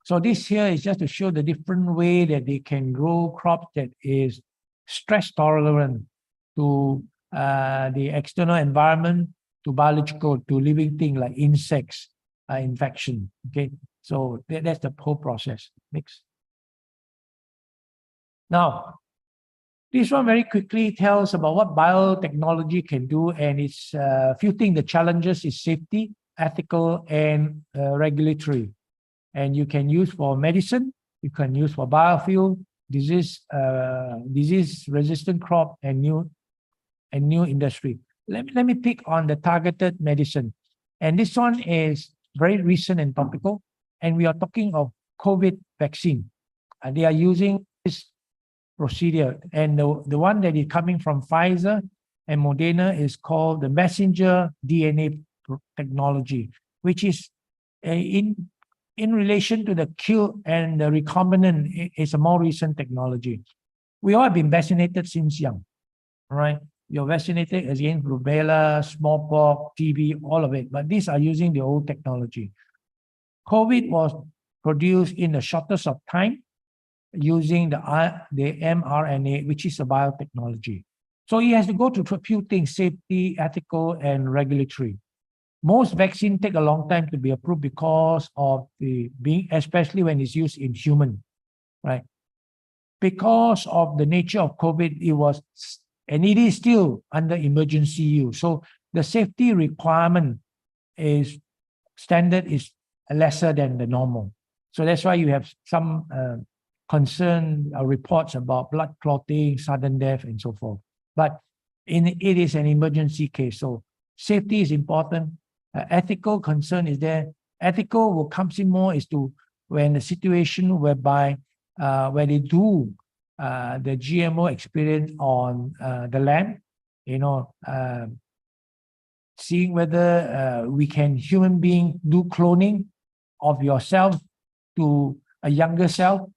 So this here is just to show the different way that they can grow crops that is stress tolerant to the external environment, to biological, to living things like insects, infection. Okay, so that's the whole process. Next. Now, this one very quickly tells about what biotechnology can do, and it's a few things. The challenges is safety, ethical, and regulatory. And you can use for medicine, you can use for biofuel, disease-resistant crop, and new industry. Let me pick on the targeted medicine. And this one is very recent and topical. And we are talking of COVID vaccine. And they are using this procedure. And the one that is coming from Pfizer and Moderna is called the messenger DNA technology, which is in relation to the kill and the recombinant is a more recent technology. We all have been vaccinated since young, right? You're vaccinated against rubella, smallpox, TB, all of it, but these are using the old technology. COVID was produced in the shortest of time using the mRNA, which is a biotechnology. So it has to go through a few things: safety, ethical, and regulatory. Most vaccines take a long time to be approved because of especially when it's used in human, right? Because of the nature of COVID, it is still under emergency use. So the safety requirement standard is lesser than the normal. So that's why you have some concern reports about blood clotting, sudden death, and so forth. But it is an emergency case. So safety is important. Ethical concern is there. Ethical will comes in more is to when the situation whereby where they do the GMO experience on the land, seeing whether human being do cloning of yourself to a younger self.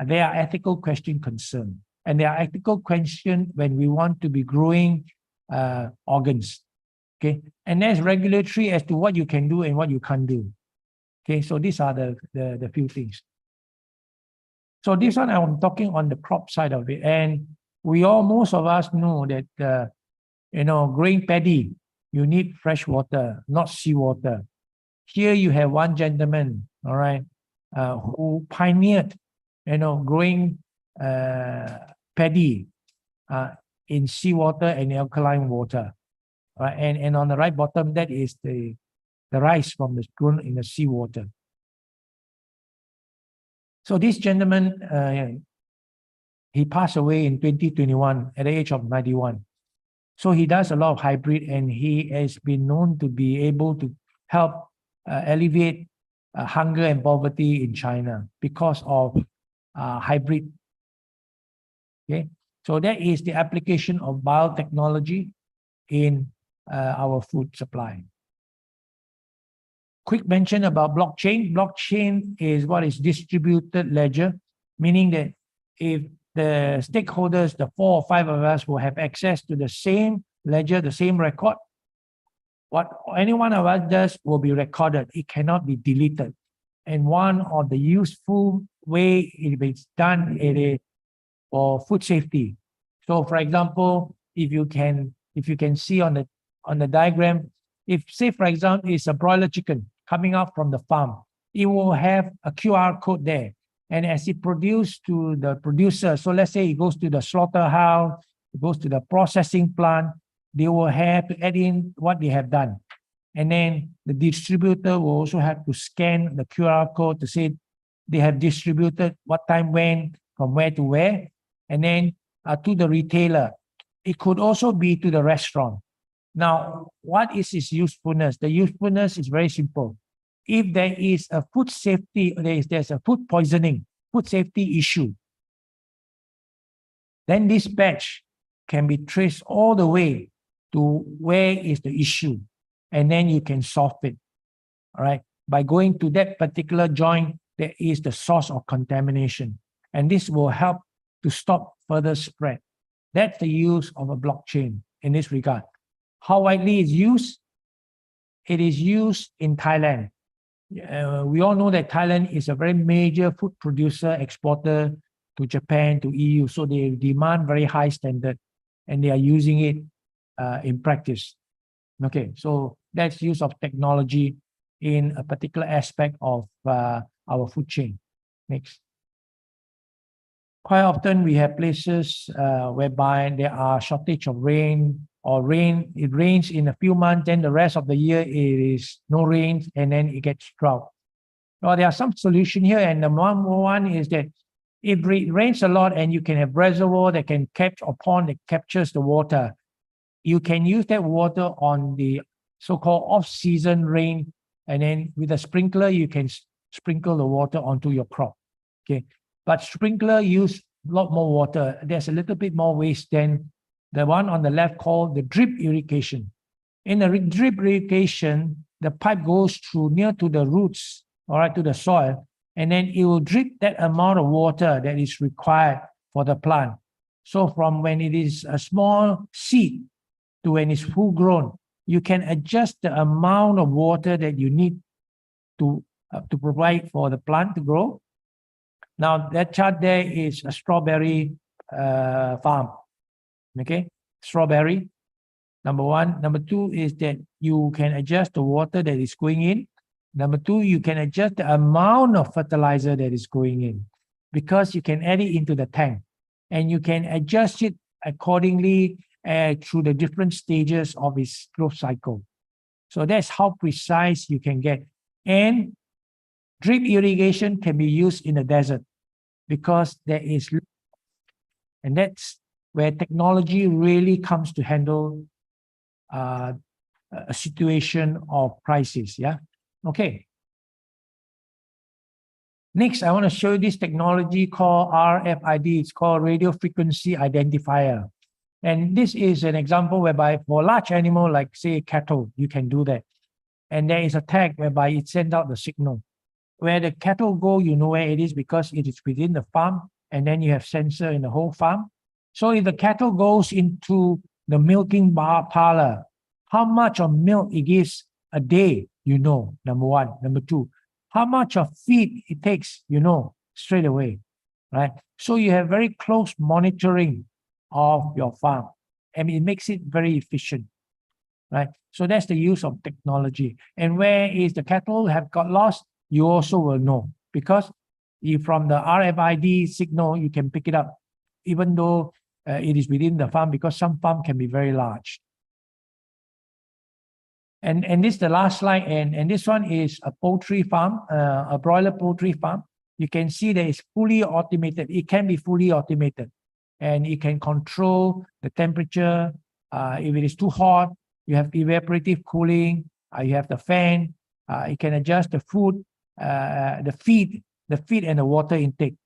There are ethical question concern, and there are ethical question when we want to be growing organs. Okay, and there's regulatory as to what you can do and what you can't do. Okay, so these are the few things. So this one I'm talking on the crop side of it, and most of us know that growing paddy, you need fresh water, not seawater. Here you have one gentleman, all right, who pioneered, growing paddy in seawater and alkaline water. Right, and on the right bottom, that is the rice grown in the seawater. So this gentleman, he passed away in 2021 at the age of 91. So he does a lot of hybrid, and he has been known to be able to help alleviate hunger and poverty in China because of hybrid. Okay, so that is the application of biotechnology in our food supply. Quick mention about blockchain. Blockchain is what is distributed ledger, meaning that if the stakeholders, the 4 or 5 of us, will have access to the same ledger, the same record, what any one of us does will be recorded. It cannot be deleted. And one of the useful way it is done, it is for food safety. So, for example, if you can see on the diagram, if say for example it's a broiler chicken coming out from the farm, it will have a QR code there, and as it produced to the producer, so let's say it goes to the slaughterhouse, it goes to the processing plant, they will have to add in what they have done, and then the distributor will also have to scan the QR code to say they have distributed what time, when, from where to where, and then to the retailer. It could also be to the restaurant. Now, what is its usefulness? The usefulness is very simple. If there is a food safety, there's a food poisoning, food safety issue, then this batch can be traced all the way to where is the issue, and then you can solve it, all right? By going to that particular joint, there is the source of contamination, and this will help to stop further spread. That's the use of a blockchain in this regard. How widely is used? It is used in Thailand. We all know that Thailand is a very major food producer, exporter to Japan, to EU. So they demand very high standard, and they are using it in practice. Okay, so that's use of technology in a particular aspect of our food chain. Next. Quite often we have places whereby there are shortage of rain, or it rains in a few months, then the rest of the year it is no rain, and then it gets drought. Well, there are some solution here, and the one is that if it rains a lot and you can have reservoir that can catch, or pond that captures the water, you can use that water on the so-called off-season rain, and then with a sprinkler, you can sprinkle the water onto your crop. Okay, but sprinkler use a lot more water. There's a little bit more waste than the one on the left called the drip irrigation. In the drip irrigation, the pipe goes through near to the roots, all right, to the soil, and then it will drip that amount of water that is required for the plant. So from when it is a small seed to when it's full grown, you can adjust the amount of water that you need to provide for the plant to grow. Now that chart there is a strawberry farm. Okay, strawberry. Number one. Number two is that you can adjust the water that is going in. Number two, you can adjust the amount of fertilizer that is going in, because you can add it into the tank, and you can adjust it accordingly through the different stages of its growth cycle. So that's how precise you can get. And drip irrigation can be used in the desert because there is, and that's where technology really comes to handle a situation of crisis. Yeah. Okay. Next, I want to show you this technology called RFID. It's called radio frequency identifier. And this is an example whereby for a large animal, like say cattle, you can do that. And there is a tag whereby it sends out the signal. Where the cattle go, you know where it is because it is within the farm, and then you have sensor in the whole farm. So if the cattle goes into the milking parlor, how much of milk it gives a day, you know, number one. Number two, how much of feed it takes, you know, straight away, right? So you have very close monitoring of your farm, and it makes it very efficient, right? So that's the use of technology. And where is the cattle have got lost, you also will know, because if from the RFID signal, you can pick it up, even though it is within the farm, because some farm can be very large. And this is the last slide, and this one is a poultry farm, a broiler poultry farm. You can see that it's fully automated. It can be fully automated, and it can control the temperature. If it is too hot, you have evaporative cooling. You have the fan. It can adjust the food, the feed and the water intake.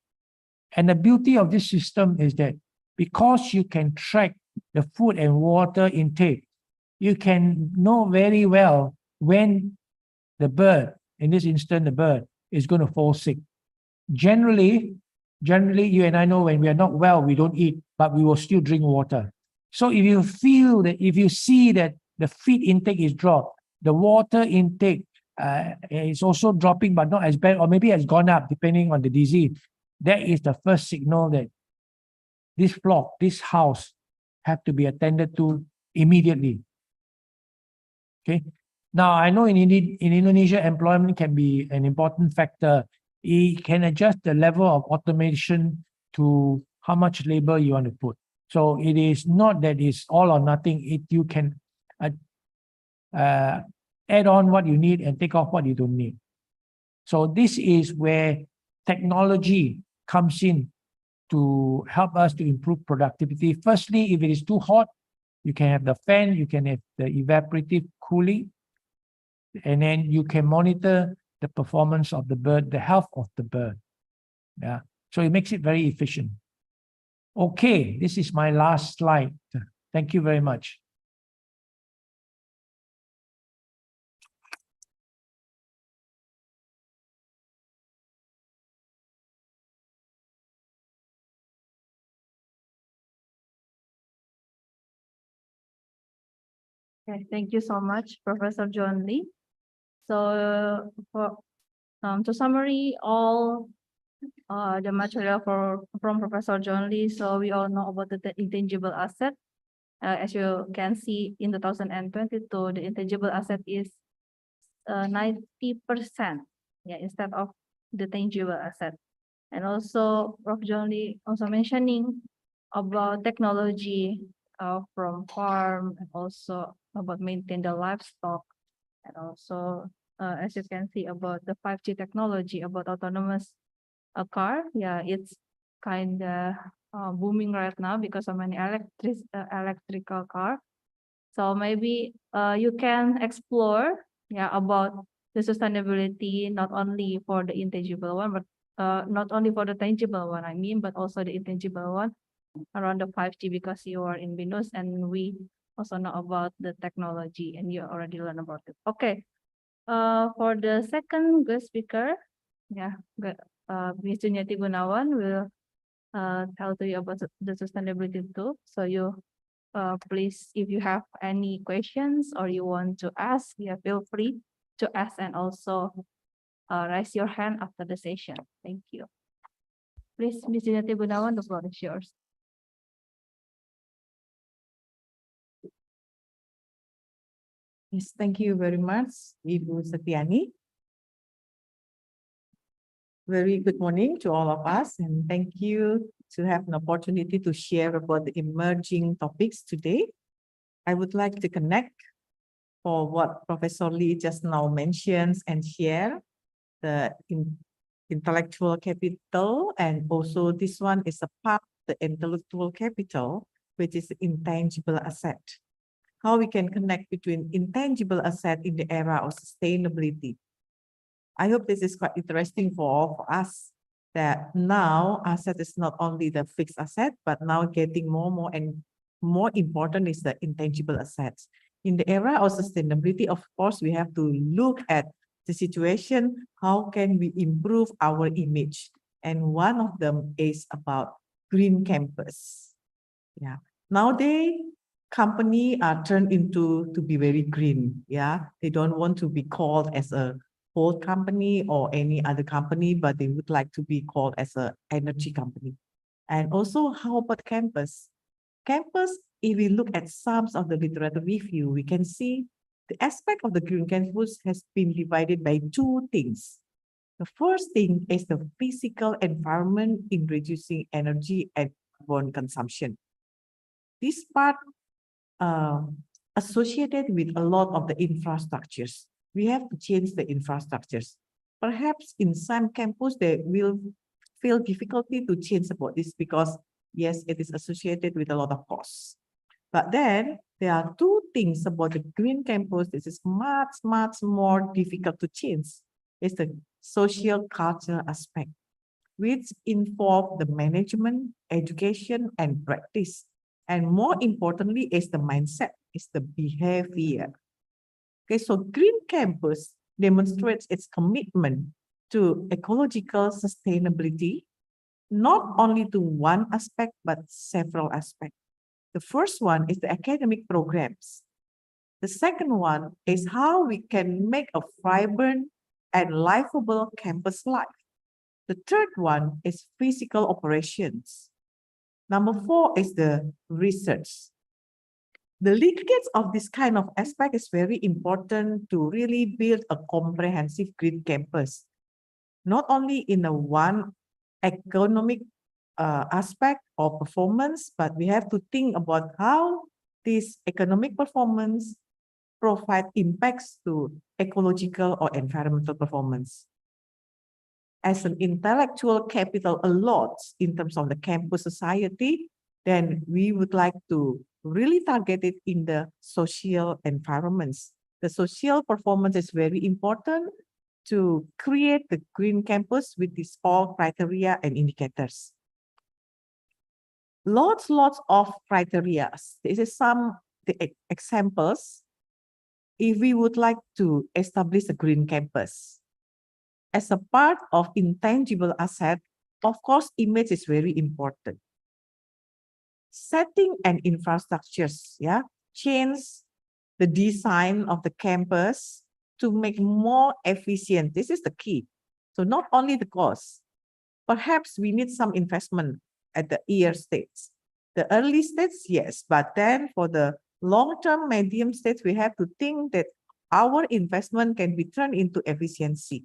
And the beauty of this system is that because you can track the food and water intake, you can know very well when the bird, in this instance, the bird is going to fall sick. Generally, you and I know when we are not well, we don't eat, but we will still drink water. So if you feel that, if you see that the feed intake is dropped, the water intake is also dropping, but not as bad, or maybe has gone up depending on the disease, that is the first signal that this flock, this house, have to be attended to immediately. Okay. Now, I know in Indonesia, employment can be an important factor. It can adjust the level of automation to how much labor you want to put. So it is not that it's all or nothing. You can add on what you need and take off what you don't need. So this is where technology comes in to help us to improve productivity. Firstly, if it is too hot, you can have the fan, you can have the evaporative cooling, and then you can monitor the performance of the bird, the health of the bird. Yeah, so it makes it very efficient. Okay, this is my last slide. Thank you very much. Okay, thank you so much, Professor John Lee. So to summary all the material from Professor John Lee, so we all know about the intangible asset. As you can see, in 2022, the intangible asset is 90%, yeah, instead of the tangible asset. And also, Prof. John Lee also mentioning about technology from farm, and also about maintain the livestock, and also as you can see about the 5G technology, about autonomous car. Yeah, it's kind of booming right now because of many electrical car. So maybe you can explore about the sustainability not only for the intangible one, but not only for the tangible one, I mean, but also the intangible one around the 5G, because you are in BINUS and we also know about the technology and you already learn about it. Okay. For the second guest speaker, Ms. Juniati Gunawan will tell to you about the sustainability too. So you please, if you have any questions or you want to ask, feel free to ask and also raise your hand after the session. Thank you. Please, Ms. Juniati Gunawan, the floor is yours. Yes, thank you very much, Ibu Setiani. Very good morning to all of us, and thank you to have an opportunity to share about the emerging topics today. I would like to connect for what Professor Lee just now mentions and share the intellectual capital, and also this one is a part of the intellectual capital, which is intangible asset. How we can connect between intangible asset in the era of sustainability. I hope this is quite interesting for all of us, that now asset is not only the fixed asset, but now getting more and more important is the intangible assets. In the era of sustainability, of course, we have to look at the situation, how can we improve our image? And one of them is about green campus. Nowadays, company are turned into to be very green. They don't want to be called as a coal company or any other company, but they would like to be called as an energy company. And also, how about campus? Campus, if we look at some of the literature review, we can see the aspect of the green campus has been divided by two things. The first thing is the physical environment in reducing energy and carbon consumption. This part associated with a lot of the infrastructures. We have to change the infrastructures. Perhaps in some campus, they will feel difficulty to change about this because, yes, it is associated with a lot of costs. But then there are two things about the green campus. This is much more difficult to change. It's the social culture aspect, which involve the management, education, and practice. And more importantly is the mindset, is the behavior. Okay, so Green Campus demonstrates its commitment to ecological sustainability, not only to one aspect, but several aspects. The first one is the academic programs. The second one is how we can make a vibrant and livable campus life. The third one is physical operations. Number 4 is the research. The linkage of this kind of aspect is very important to really build a comprehensive green campus, not only in a one economic aspect or performance, but we have to think about how this economic performance provide impacts to ecological or environmental performance. As an intellectual capital a lot in terms of the campus society, then we would like to really target it in the social environments. The social performance is very important to create the green campus with these all criteria and indicators. Lots of criteria. This is some the examples if we would like to establish a green campus. As a part of intangible asset, of course, image is very important. Setting and infrastructures, change the design of the campus to make more efficient. This is the key. So not only the cost, perhaps we need some investment at the early stage. The early stage, yes, but then for the long-term medium stage, we have to think that our investment can be turned into efficiency.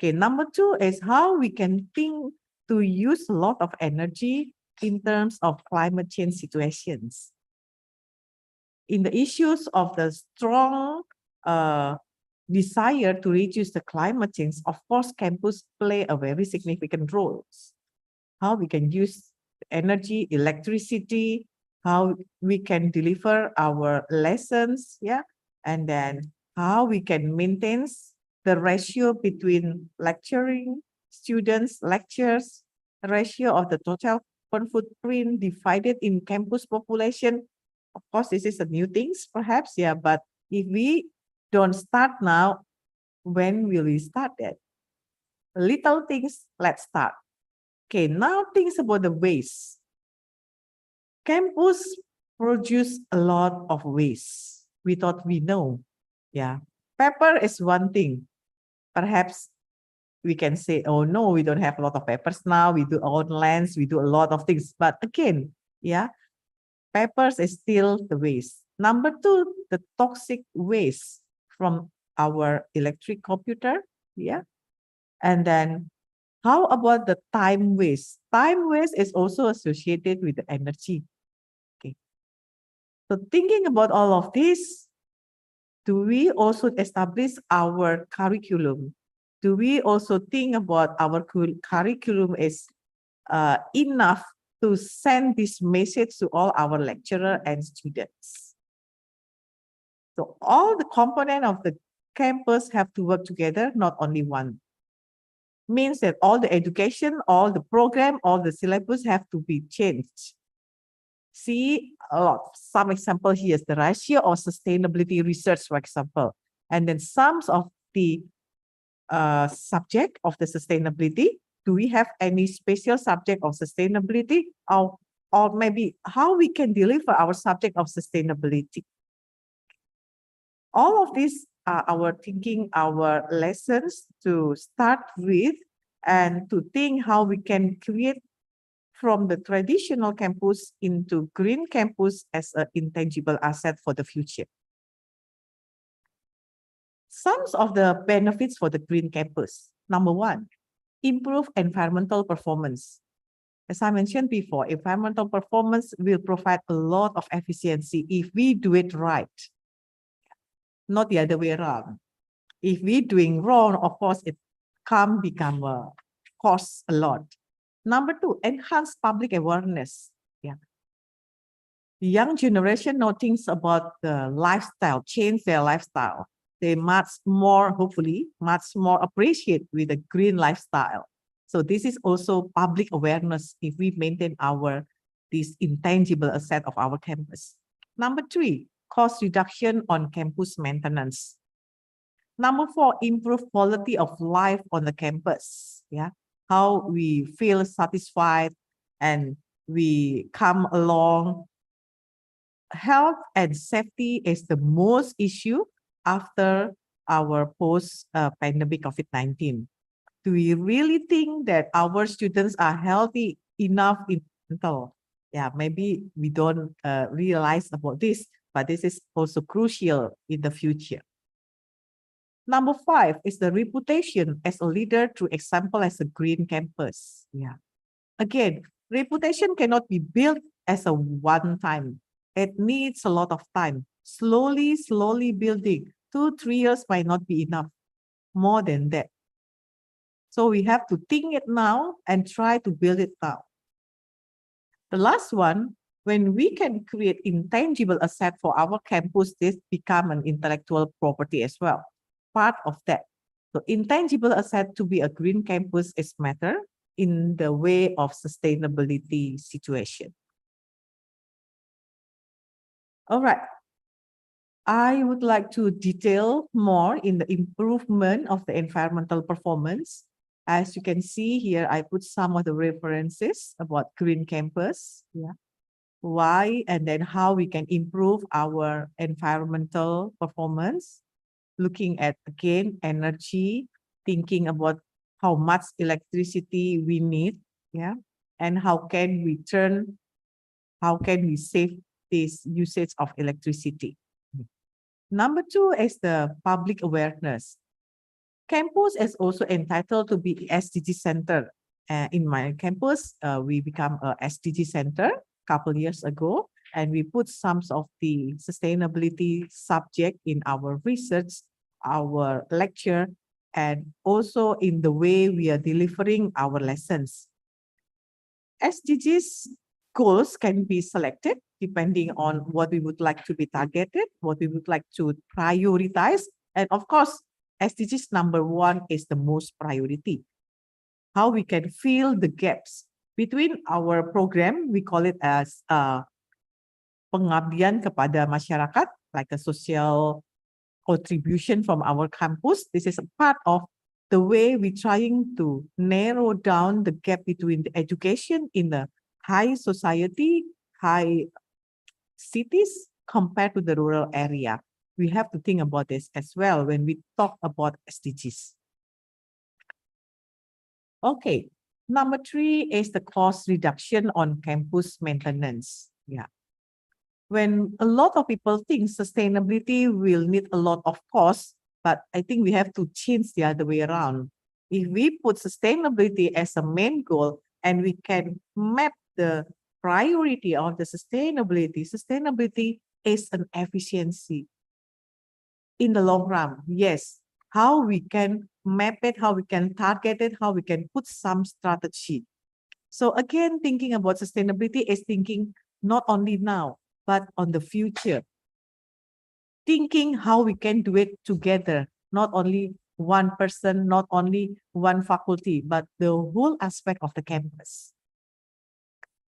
Okay, number 2 is how we can think to use a lot of energy in terms of climate change situations. In the issues of the strong desire to reduce the climate change, of course, campus play a very significant role. How we can use energy, electricity how we can deliver our lessons, yeah, and then how we can maintain the ratio between lecturing students, lectures, ratio of the total carbon footprint divided in campus population. Of course, this is a new things, perhaps, yeah, but if we don't start now, when will we start that? Little things, let's start. Okay, now things about the waste. Campus produce a lot of waste. We thought we know. Yeah. Paper is one thing. Perhaps we can say, oh no, we don't have a lot of papers now. We do online, we do a lot of things. But again, yeah, papers is still the waste. Number two, the toxic waste from our electric computer. Yeah. And then how about the time waste? Time waste is also associated with the energy. Okay. So thinking about all of this, do we also establish our curriculum? Do we also think about our curriculum is enough to send this message to all our lecturer and students? So all the components of the campus have to work together, not only one. Means that all the education, all the program, all the syllabus have to be changed. See some example here is the ratio of sustainability research, for example, and then some of the subject of the sustainability. Do we have any special subject of sustainability, or maybe how we can deliver our subject of sustainability? All of these are our thinking, our lessons to start with, and to think how we can create from the traditional campus into green campus as an intangible asset for the future. Some of the benefits for the green campus. Number one, improve environmental performance. As I mentioned before, environmental performance will provide a lot of efficiency if we do it right, not the other way around. If we doing wrong, of course, it can become cost a lot. Number two, enhance public awareness. Yeah. The young generation know things about the lifestyle, change their lifestyle. They much more, hopefully, much more appreciate with the green lifestyle. So this is also public awareness if we maintain this intangible asset of our campus. Number three, cost reduction on campus maintenance. Number four, improve quality of life on the campus. Yeah. How we feel satisfied and we come along. Health and safety is the most issue after our post-pandemic COVID-19. Do we really think that our students are healthy enough in mental? Yeah, maybe we don't realize about this, but this is also crucial in the future. Number five is the reputation as a leader through example as a green campus. Yeah. Again, reputation cannot be built as a one time. It needs a lot of time. Slowly building. 2-3 years might not be enough. More than that. So we have to think it now and try to build it now. The last one, when we can create intangible asset for our campus, this become an intellectual property as well. Part of that. So intangible asset to be a green campus is matter in the way of sustainability situation. All right. I would like to detail more in the improvement of the environmental performance. As you can see here, I put some of the references about green campus. Yeah. Why and then how we can improve our environmental performance. Looking at, again, energy, thinking about how much electricity we need, yeah, and how can we save this usage of electricity. Number two is the public awareness. Campus is also entitled to be SDG center. In my campus, we become a SDG center a couple years ago. And we put some of the sustainability subject in our research, our lecture, and also in the way we are delivering our lessons. SDGs goals can be selected depending on what we would like to be targeted, what we would like to prioritize. And of course, SDGs #1 is the most priority. How we can fill the gaps between our program, we call it as pengabdian kepada masyarakat, like a social contribution from our campus. This is a part of the way we're trying to narrow down the gap between the education in the high society, high cities compared to the rural area. We have to think about this as well when we talk about SDGs. Okay, #3 is the cost reduction on campus maintenance. Yeah. When a lot of people think sustainability will need a lot of cost, but I think we have to change the other way around. If we put sustainability as a main goal and we can map the priority of the sustainability is an efficiency in the long run. Yes, how we can map it, how we can target it, how we can put some strategy. So again, thinking about sustainability is thinking not only now, but on the future. Thinking how we can do it together, not only one person, not only one faculty, but the whole aspect of the campus.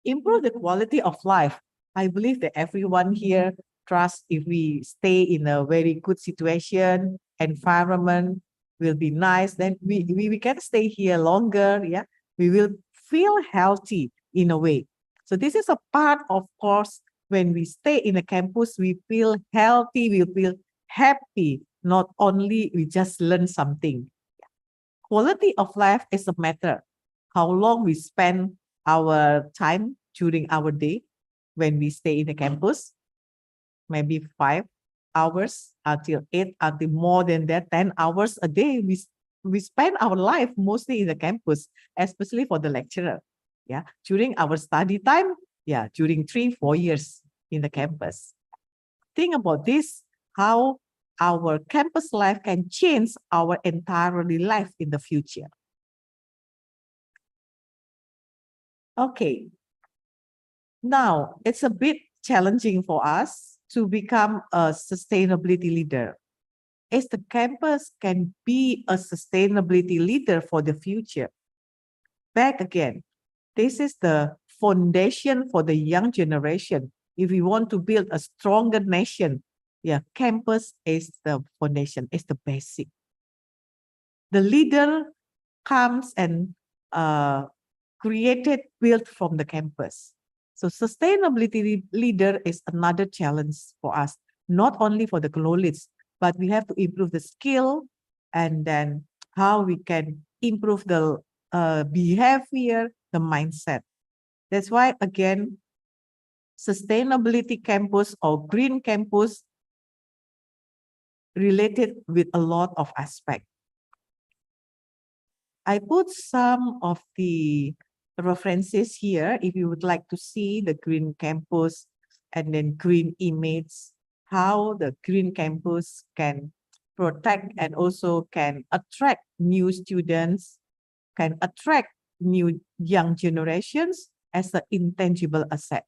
Improve the quality of life. I believe that everyone here trusts if we stay in a very good situation, environment will be nice, then we can stay here longer. Yeah, we will feel healthy in a way. So this is a part, of course, when we stay in a campus, we feel healthy, we feel happy, not only we just learn something. Quality of life is a matter. How long we spend our time during our day when we stay in the campus, maybe 5 hours until 8, until more than that, 10 hours a day. We spend our life mostly in the campus, especially for the lecturer. Yeah, during our study time, yeah, during 3-4 years in the campus. Think about this, how our campus life can change our entire life in the future. Okay, now it's a bit challenging for us to become a sustainability leader. As the campus can be a sustainability leader for the future. Back again, this is the foundation for the young generation. If we want to build a stronger nation, yeah, campus is the foundation, is the basic. The leader comes and built from the campus. So sustainability leader is another challenge for us, not only for the knowledge, but we have to improve the skill and then how we can improve the behavior, the mindset. That's why, again, sustainability campus or green campus related with a lot of aspects. I put some of the references here if you would like to see the green campus and then green image, how the green campus can protect and also can attract new students, can attract new young generations as an intangible asset.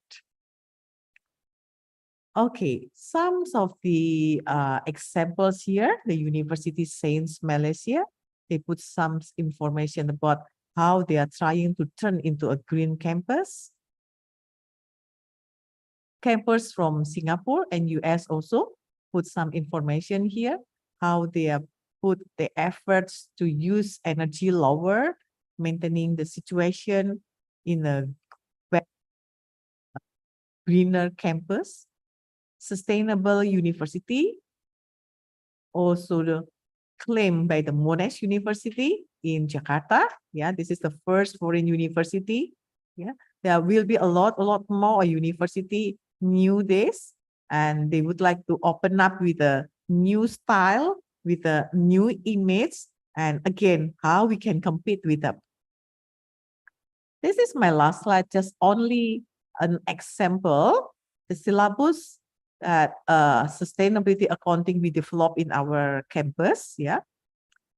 Okay, some of the examples here, the University Sains Malaysia, they put some information about how they are trying to turn into a green campus. Campus from Singapore and US also put some information here, how they have put the efforts to use energy lower, maintaining the situation in a greener campus. Sustainable University, also the claim by the Monash University in Jakarta. Yeah, this is the first foreign university. Yeah, there will be a lot more university new days, and they would like to open up with a new style, with a new image, and again, how we can compete with them. This is my last slide, just only an example. The syllabus that sustainability accounting we develop in our campus. Yeah,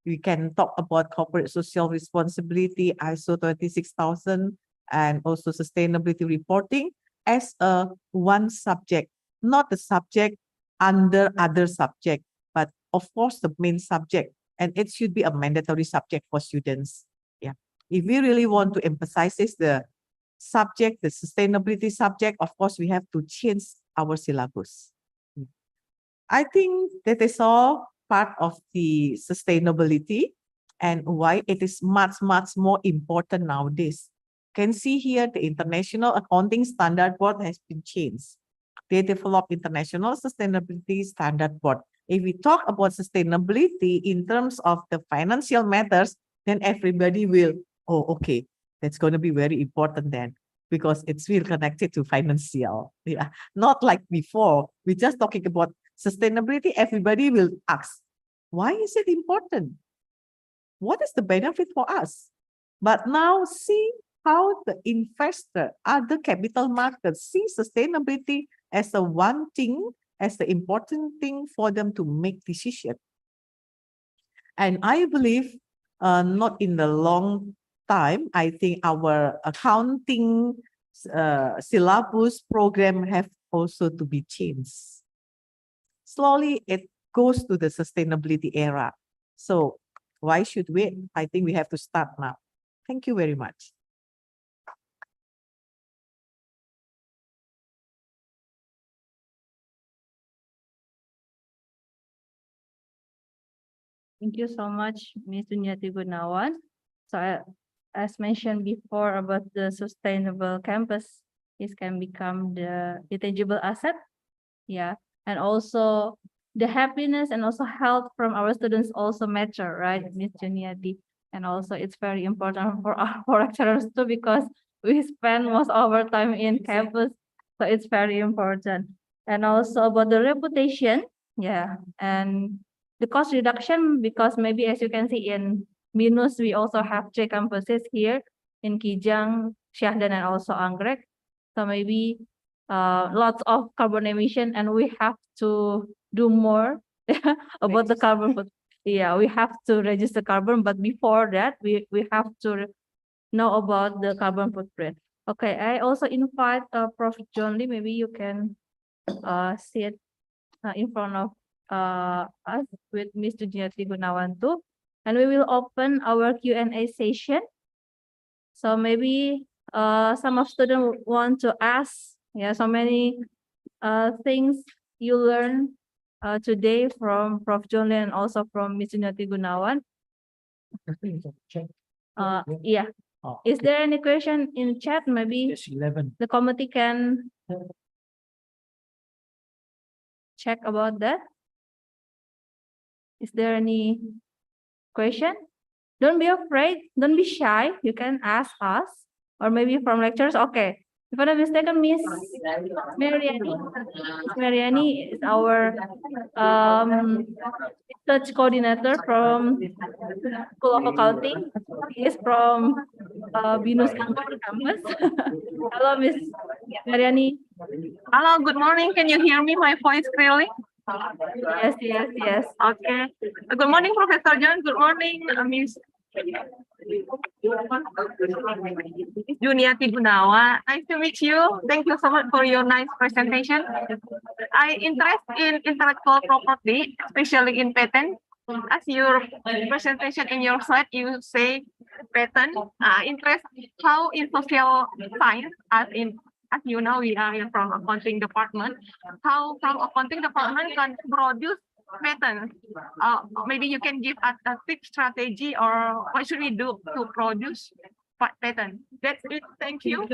we can talk about corporate social responsibility, ISO 26000, and also sustainability reporting. as a one subject, not the subject under other subject, but of course the main subject, and it should be a mandatory subject for students. Yeah, if we really want to emphasize this, the subject, the sustainability subject, of course we have to change our syllabus. I think that is all part of the sustainability and why it is much more important nowadays. Can see here the International Accounting Standard Board has been changed. They developed International Sustainability Standard Board. If we talk about sustainability in terms of the financial matters, then everybody will, oh, okay, that's going to be very important then, because it's really connected to financial. Yeah, not like before. We're just talking about sustainability. Everybody will ask, why is it important? What is the benefit for us? But now see how the investor, other capital markets see sustainability as the one thing, as the important thing for them to make decision. And I believe not in the long time, I think our accounting syllabus program have also to be changed. Slowly it goes to the sustainability era. So why should we? I think we have to start now. Thank you very much. Thank you so much, Ms. Juniati Gunawan. So as mentioned before about the sustainable campus, this can become the intangible asset. Yeah, and also the happiness and also health from our students also matter, right, Ms. Juniati? And also it's very important for our lecturers too, because we spend most of our time in campus, so it's very important. And also about the reputation, yeah, and the cost reduction, because maybe as you can see in Binus, we also have 3 campuses here in Kijang, Syahdan, and also Anggrek. So maybe lots of carbon emission, and we have to do more about the carbon. But yeah, we have to register carbon, but before that, we have to know about the carbon footprint. Okay, I also invite Prof. John Lee. Maybe you can sit in front of us with Mr. Juniati Gunawan too, and we will open our Q&A session. So maybe some of students want to ask, yeah, so many things you learn today from Prof. John Lee and also from Ms. Juniati Gunawan. Yeah. Oh, Is there any question in chat? Maybe Yes, 11. the committee can check about that. Is there any question? Don't be afraid. Don't be shy. You can ask us, or maybe from lecturers. Okay. If I'm not mistaken, Miss Mariani is our research coordinator from School of Accounting. He is from Binus campus. Hello, Miss Mariani. Hello, good morning. Can you hear me? My voice clearly? Yes. Okay. Good morning, Professor John. Good morning, Miss Juniati Gunawan. Nice to meet you. Thank you so much for your nice presentation. I interest in intellectual property, especially in patent. As your presentation in your slide, you say patent. Interest how in social science, as you know, we are from accounting department. How from accounting department can produce patents? Maybe you can give us a tip strategy, or what should we do to produce patent? That's it. Thank you.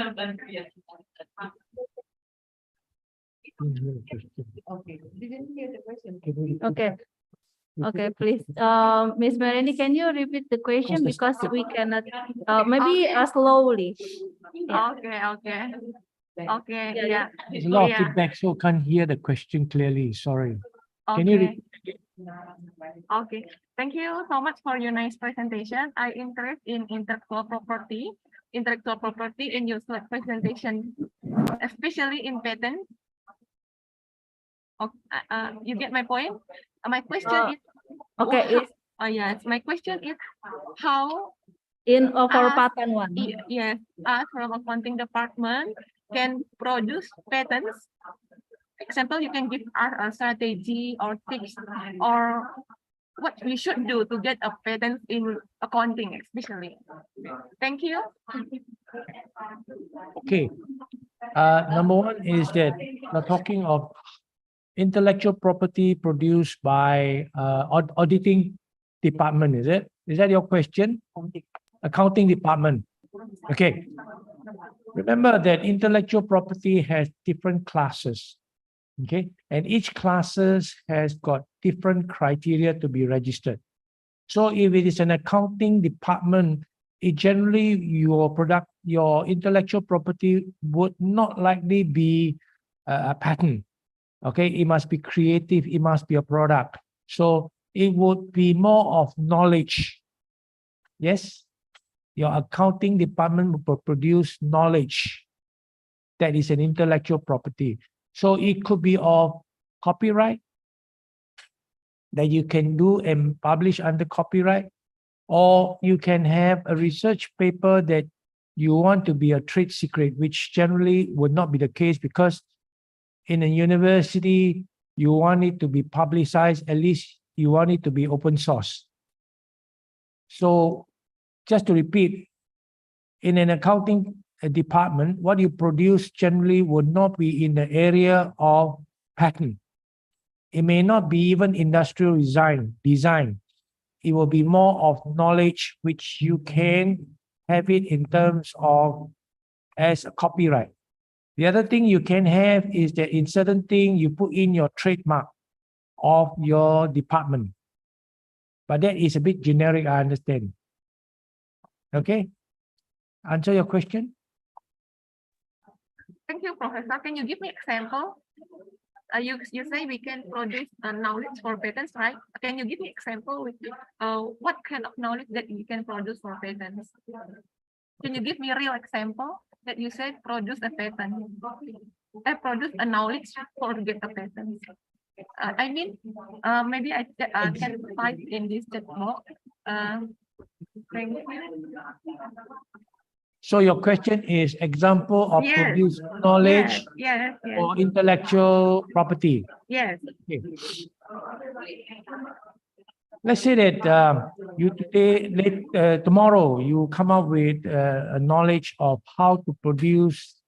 Okay, didn't hear the question. Okay, please. Miss Mariani, can you repeat the question, because we cannot, maybe slowly. Yeah. Okay. Yeah. There's a lot of Yeah. feedback, so can't hear the question clearly. Sorry. Can you Okay. repeat? Okay. Thank you so much for your nice presentation. I interest in intellectual property in your slide presentation, especially in patent. Okay, you get my point? My question is, Okay, yes, my question is how in for patent one. yes, us from accounting department can produce patents? Example, you can give us a strategy or tips or what we should do to get a patent in accounting, especially. Thank you. Okay. Number one is that we're talking of intellectual property produced by auditing department, is it? Is that your question? Accounting department. Okay. Remember that intellectual property has different classes. Okay. And each classes has got different criteria to be registered. So if it is an accounting department, it generally your intellectual property would not likely be a patent. Okay, it must be creative, it must be a product. So it would be more of knowledge. Yes, your accounting department will produce knowledge that is an intellectual property. So it could be of copyright that you can do and publish under copyright, or you can have a research paper that you want to be a trade secret, which generally would not be the case because in a university, you want it to be publicized, at least you want it to be open source. So just to repeat, in an accounting department, what you produce generally would not be in the area of patent. It may not be even industrial design. It will be more of knowledge which you can have it in terms of as a copyright. The other thing you can have is that in certain thing you put in your trademark of your department. But that is a bit generic, I understand. Okay? Answer your question? Thank you, Professor. Can you give me example? You say we can produce knowledge for patents, right? Can you give me example with what kind of knowledge that we can produce for patents? Can you give me a real example that you said produce a patent? Produce a knowledge for get a patent. I mean, maybe I can type in this chat box. Thank you. So your question is example of Yes. produce knowledge Yes. or intellectual property. Yes. Okay. Let's say that you tomorrow you come up with a knowledge of how to produce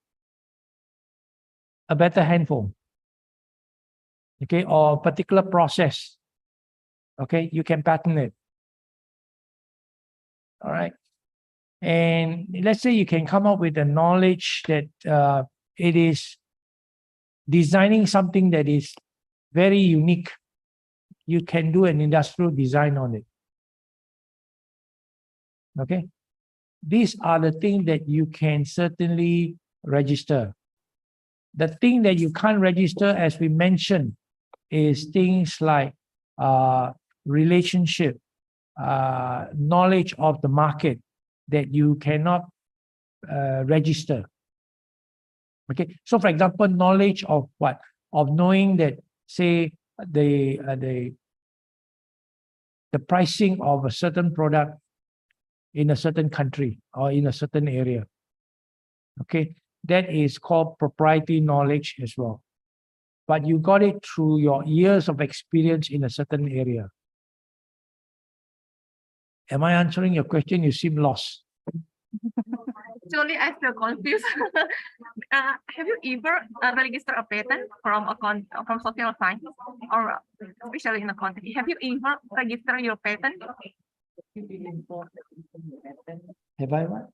a better handphone, okay, or a particular process. Okay, you can patent it. All right. And let's say you can come up with a knowledge that it is designing something that is very unique. You can do an industrial design on it. Okay. These are the things that you can certainly register. The thing that you can't register, as we mentioned, is things like relationship, knowledge of the market that you cannot register. Okay. So for example, knowledge of what? Of knowing that, say, the pricing of a certain product in a certain country or in a certain area. Okay, that is called proprietary knowledge as well. But you got it through your years of experience in a certain area. Am I answering your question? You seem lost. Actually, I feel confused. Have you ever registered a patent from social science or especially in accounting? Have you ever registered your patent? Have I what?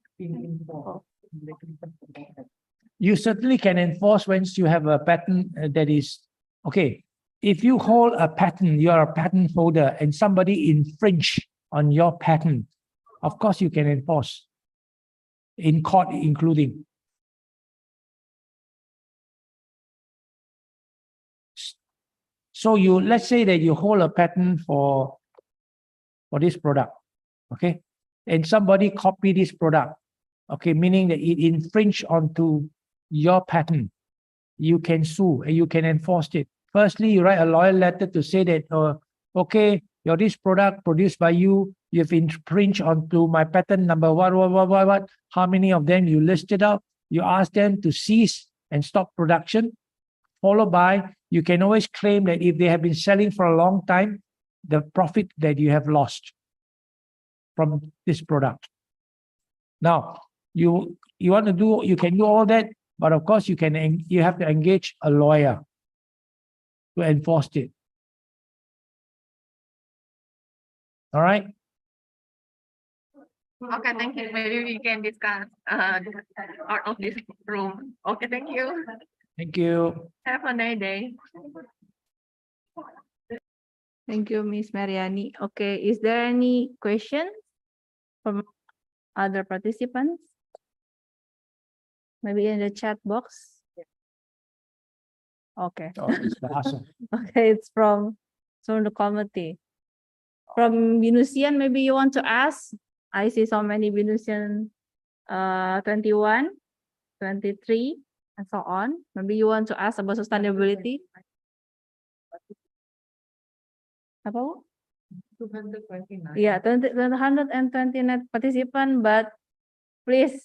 You certainly can enforce once you have a patent that is okay. If you hold a patent, you are a patent holder, and somebody infringe on your patent, of course you can enforce in court, including. So let's say that you hold a patent for this product, okay, and somebody copy this product, okay, meaning that it infringe onto your patent. You can sue and you can enforce it. Firstly, you write a lawyer letter to say that, okay, this product produced by you, you've infringed onto my patent number what, how many of them you listed out. you ask them to cease and stop production, followed by, you can always claim that if they have been selling for a long time, the profit that you have lost from this product. Now, you want to do, you can do all that, but of course you have to engage a lawyer to enforce it. All right? Okay, thank you. Maybe we can discuss out of this room. Okay, thank you. Thank you. Have a nice day. Thank you, Miss Mariani. Okay, is there any question from other participants? Maybe in the chat box. Okay. Oh, it's awesome. Okay, it's from the committee. From Binusian, maybe you want to ask? I see so many Binusian 21, 23, and so on. Maybe you want to ask about sustainability? Apa? 229. Yeah, 129 participant, but please,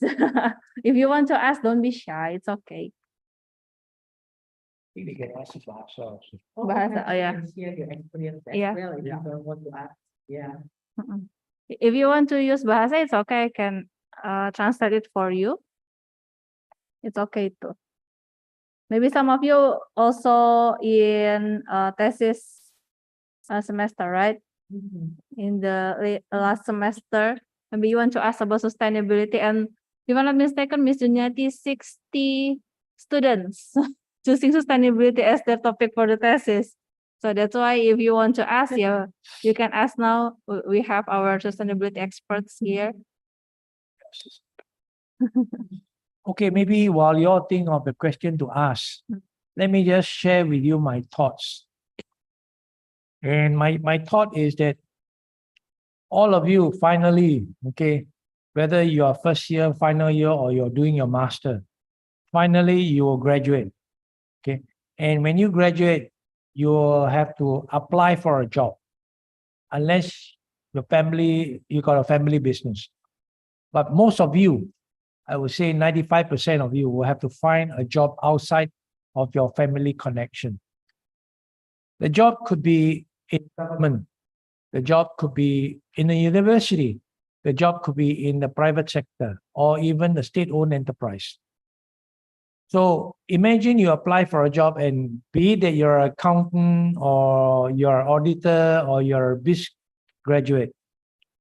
if you want to ask, don't be shy. It's okay. They can ask bahasa also. Bahasa, oh, yeah. Share your experience as Yeah. well if you don't want to ask. Yeah. Mm-mm. If you want to use bahasa, it's okay. I can translate it for you. It's okay too. Maybe some of you also in thesis semester, right? In the last semester, maybe you want to ask about sustainability, and if I'm not mistaken, Miss Juniati, 60 students choosing sustainability as their topic for the thesis. So that's why if you want to ask, yeah, you can ask now. We have our sustainability experts here. Okay, maybe while you're thinking of the question to ask, let me just share with you my thoughts. And my thought is that all of you finally, okay, whether you are first year, final year, or you're doing your master, finally you will graduate. Okay. And when you graduate, you will have to apply for a job unless you got a family business. But most of you, I would say 95% of you will have to find a job outside of your family connection. The job could be in government. The job could be in a university. The job could be in the private sector or even the state-owned enterprise. So imagine you apply for a job, and be it that you're an accountant or you're an auditor or you're a BIS graduate,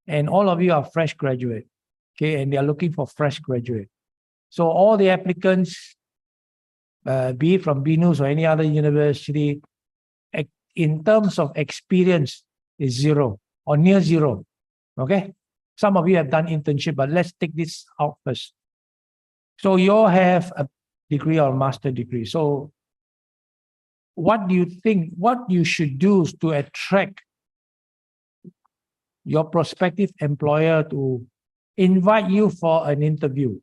and all of you are fresh graduate, okay, and they are looking for fresh graduate. So all the applicants, be it from BINUS or any other university, in terms of experience is zero or near zero, okay? Some of you have done internship, but let's take this out first. So you all have a degree or master degree. So what do you think, what you should do to attract your prospective employer to invite you for an interview?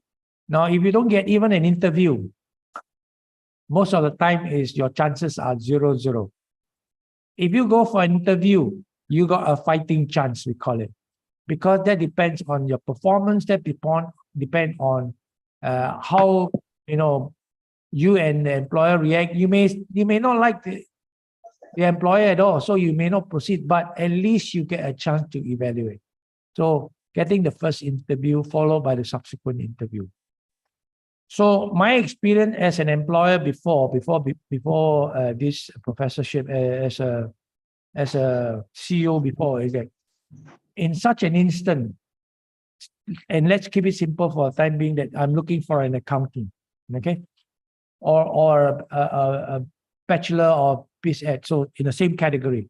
Now, if you don't get even an interview, most of the time is your chances are 0-0. If you go for an interview, you got a fighting chance, we call it, because that depends on your performance, that depend on how you and the employer react. You may not like the employer at all, so you may not proceed, but at least you get a chance to evaluate. So getting the first interview followed by the subsequent interview. So my experience as an employer before this professorship as a CEO before is that in such an instant, and let's keep it simple for the time being, that I'm looking for an accounting, okay, or a bachelor or BSEd, so in the same category.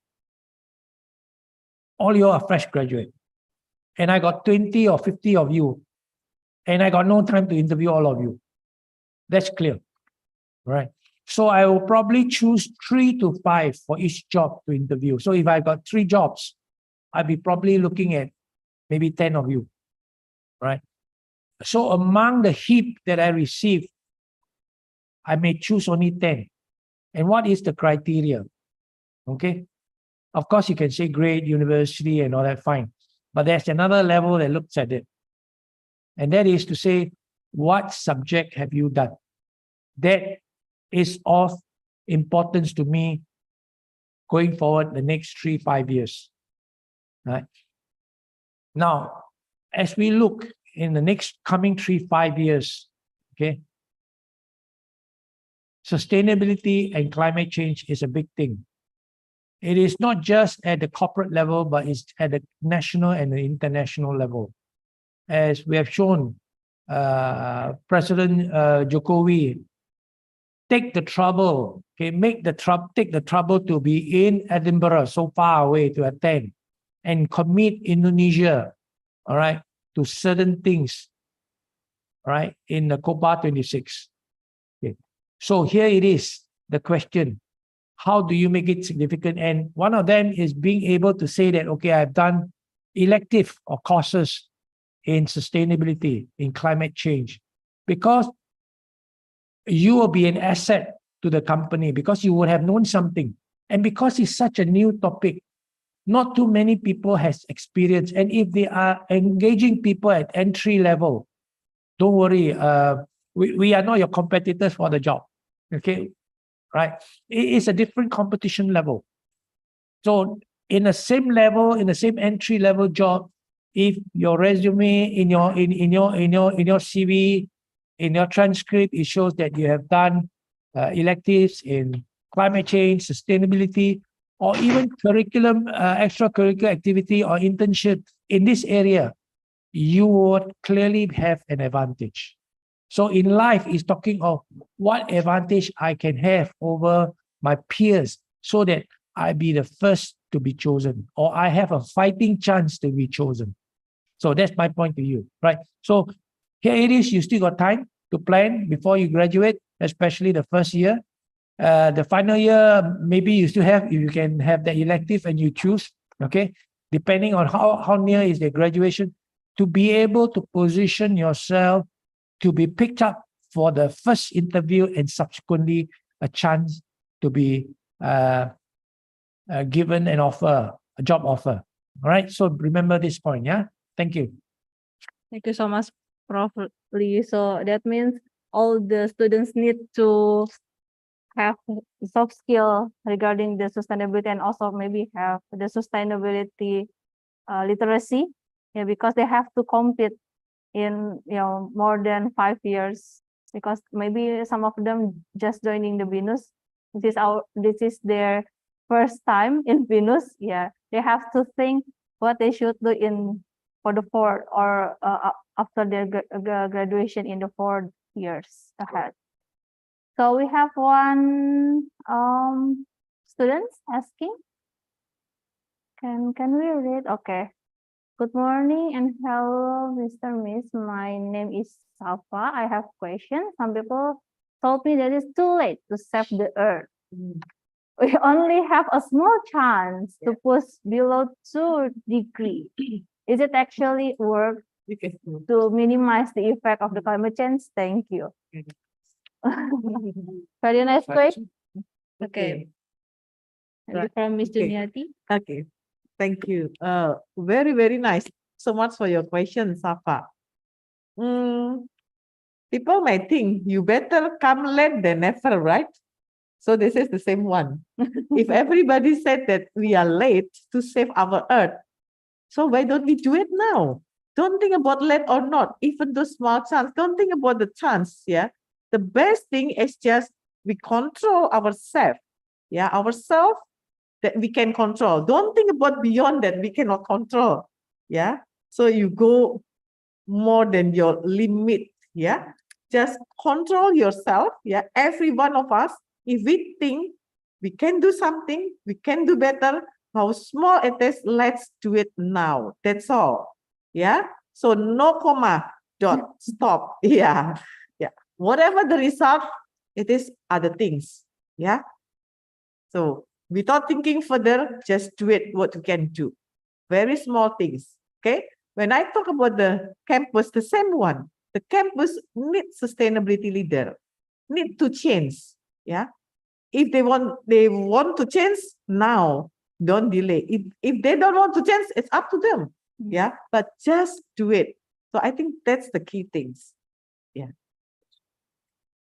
All you are fresh graduate, and I got 20 or 50 of you, and I got no time to interview all of you. That's clear, right? So I will probably choose 3 to 5 for each job to interview. So if I got 3 jobs, I'll be probably looking at maybe 10 of you, right? So among the heap that I receive, I may choose only 10. And what is the criteria? Okay. Of course, you can say grade, university, and all that, fine. But there's another level that looks at it. And that is to say, what subject have you done? That is of importance to me going forward the next 3-5 years. Right? Now, as we look in the next coming 3-5 years, okay, sustainability and climate change is a big thing. It is not just at the corporate level, but it's at the national and the international level. As we have shown, President Jokowi take the trouble, okay, take the trouble to be in Edinburgh, so far away to attend, and commit Indonesia, all right, to certain things, right, in the COPA 26. Okay. So here it is, the question, how do you make it significant? And one of them is being able to say that, okay, I've done elective or courses in sustainability, in climate change, because you will be an asset to the company, because you would have known something. And because it's such a new topic, not too many people has experience. And if they are engaging people at entry level, don't worry, we are not your competitors for the job. Okay, right? It is a different competition level. So in the same level, in the same entry level job, if your resume in your CV, in your transcript, it shows that you have done electives in climate change, sustainability, or even curriculum, extracurricular activity or internship in this area, you would clearly have an advantage. So in life, it's talking of what advantage I can have over my peers so that I be the first to be chosen, or I have a fighting chance to be chosen. So that's my point to you, right? So here it is, you still got time to plan before you graduate, especially the first year. The final year, maybe you still have, you can have the elective and you choose, okay? Depending on how near is the graduation, to be able to position yourself to be picked up for the first interview and subsequently a chance to be given an offer, a job offer. All right, so remember this point, yeah? Thank you. Thank you so much, Prof. Lee. So that means all the students need to have soft skill regarding the sustainability and also maybe have the sustainability literacy, yeah, because they have to compete in more than 5 years, because maybe some of them just joining the BINUS. This is their first time in BINUS. Yeah, they have to think what they should do for the 4 or after their graduation in the 4 years ahead. So we have one student asking. Can we read? Okay. Good morning and hello, Mr. Miss. My name is Safa. I have questions. Some people told me that it's too late to save the earth. We only have a small chance to push below 2 degrees. Is it actually work to minimize the effect of the climate change? Thank you. Very nice question. Okay. Right. From Ms. Okay. Juniati. Okay, thank you. Very, very nice. So much for your question, Safa. People might think you better come late than never, right? So this is the same one. If everybody said that we are late to save our earth, so why don't we do it now? Don't think about late or not, even the small chance. Don't think about the chance, yeah? The best thing is just we control ourselves, yeah? Ourselves that we can control. Don't think about beyond that we cannot control, yeah? So you go more than your limit, yeah? Just control yourself, yeah? Every one of us, if we think we can do something, we can do better, how small it is, let's do it now. That's all, yeah? So no comma, dot, stop, yeah. Whatever the result, it is other things, yeah? So without thinking further, just do it what you can do. Very small things, okay? When I talk about the campus, the same one. The campus needs sustainability leader, need to change, yeah? If they want to change now, don't delay. If they don't want to change, it's up to them, yeah? But just do it. So I think that's the key things.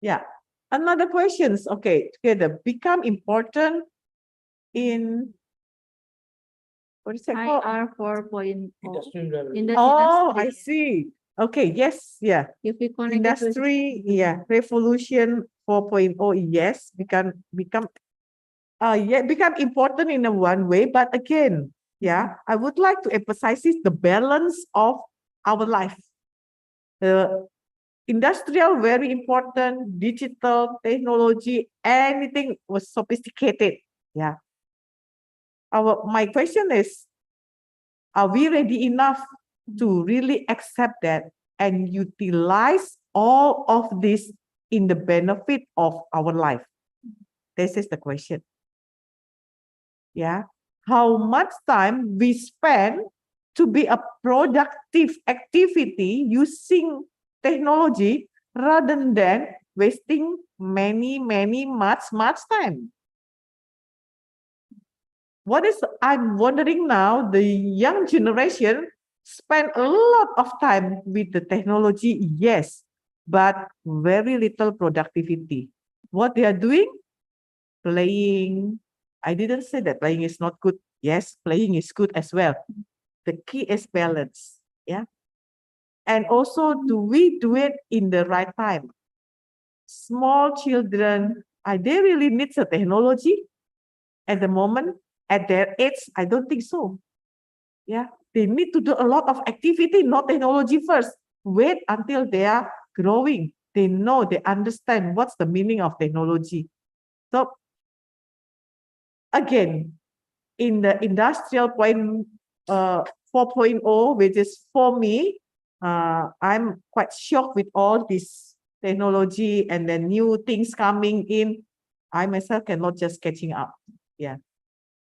Yeah. Another questions. Okay, together become important in what is that called? IR 4.0. In the Oh, I industry. see. Okay, yes, yeah. If we connect it with Industry, yeah, revolution 4.0, yes, become important in a one way, but again, yeah, I would like to emphasize is the balance of our life. The industrial very important, digital technology, anything was sophisticated. Yeah. My question is, are we ready enough to really accept that and utilize all of this in the benefit of our life? This is the question. Yeah. How much time we spend to be a productive activity using technology rather than wasting much time. I'm wondering now, the young generation spend a lot of time with the technology, yes, but very little productivity. What they are doing? Playing. I didn't say that playing is not good. Yes, playing is good as well. The key is balance. Yeah. And also, do we do it in the right time? Small children, they really need the technology at the moment? At their age, I don't think so. Yeah, they need to do a lot of activity, not technology first. Wait until they are growing. They know, they understand what's the meaning of technology. So again, in the industrial 4.0, which is for me, I'm quite shocked with all this technology and then new things coming in. I myself cannot just catching up. Yeah.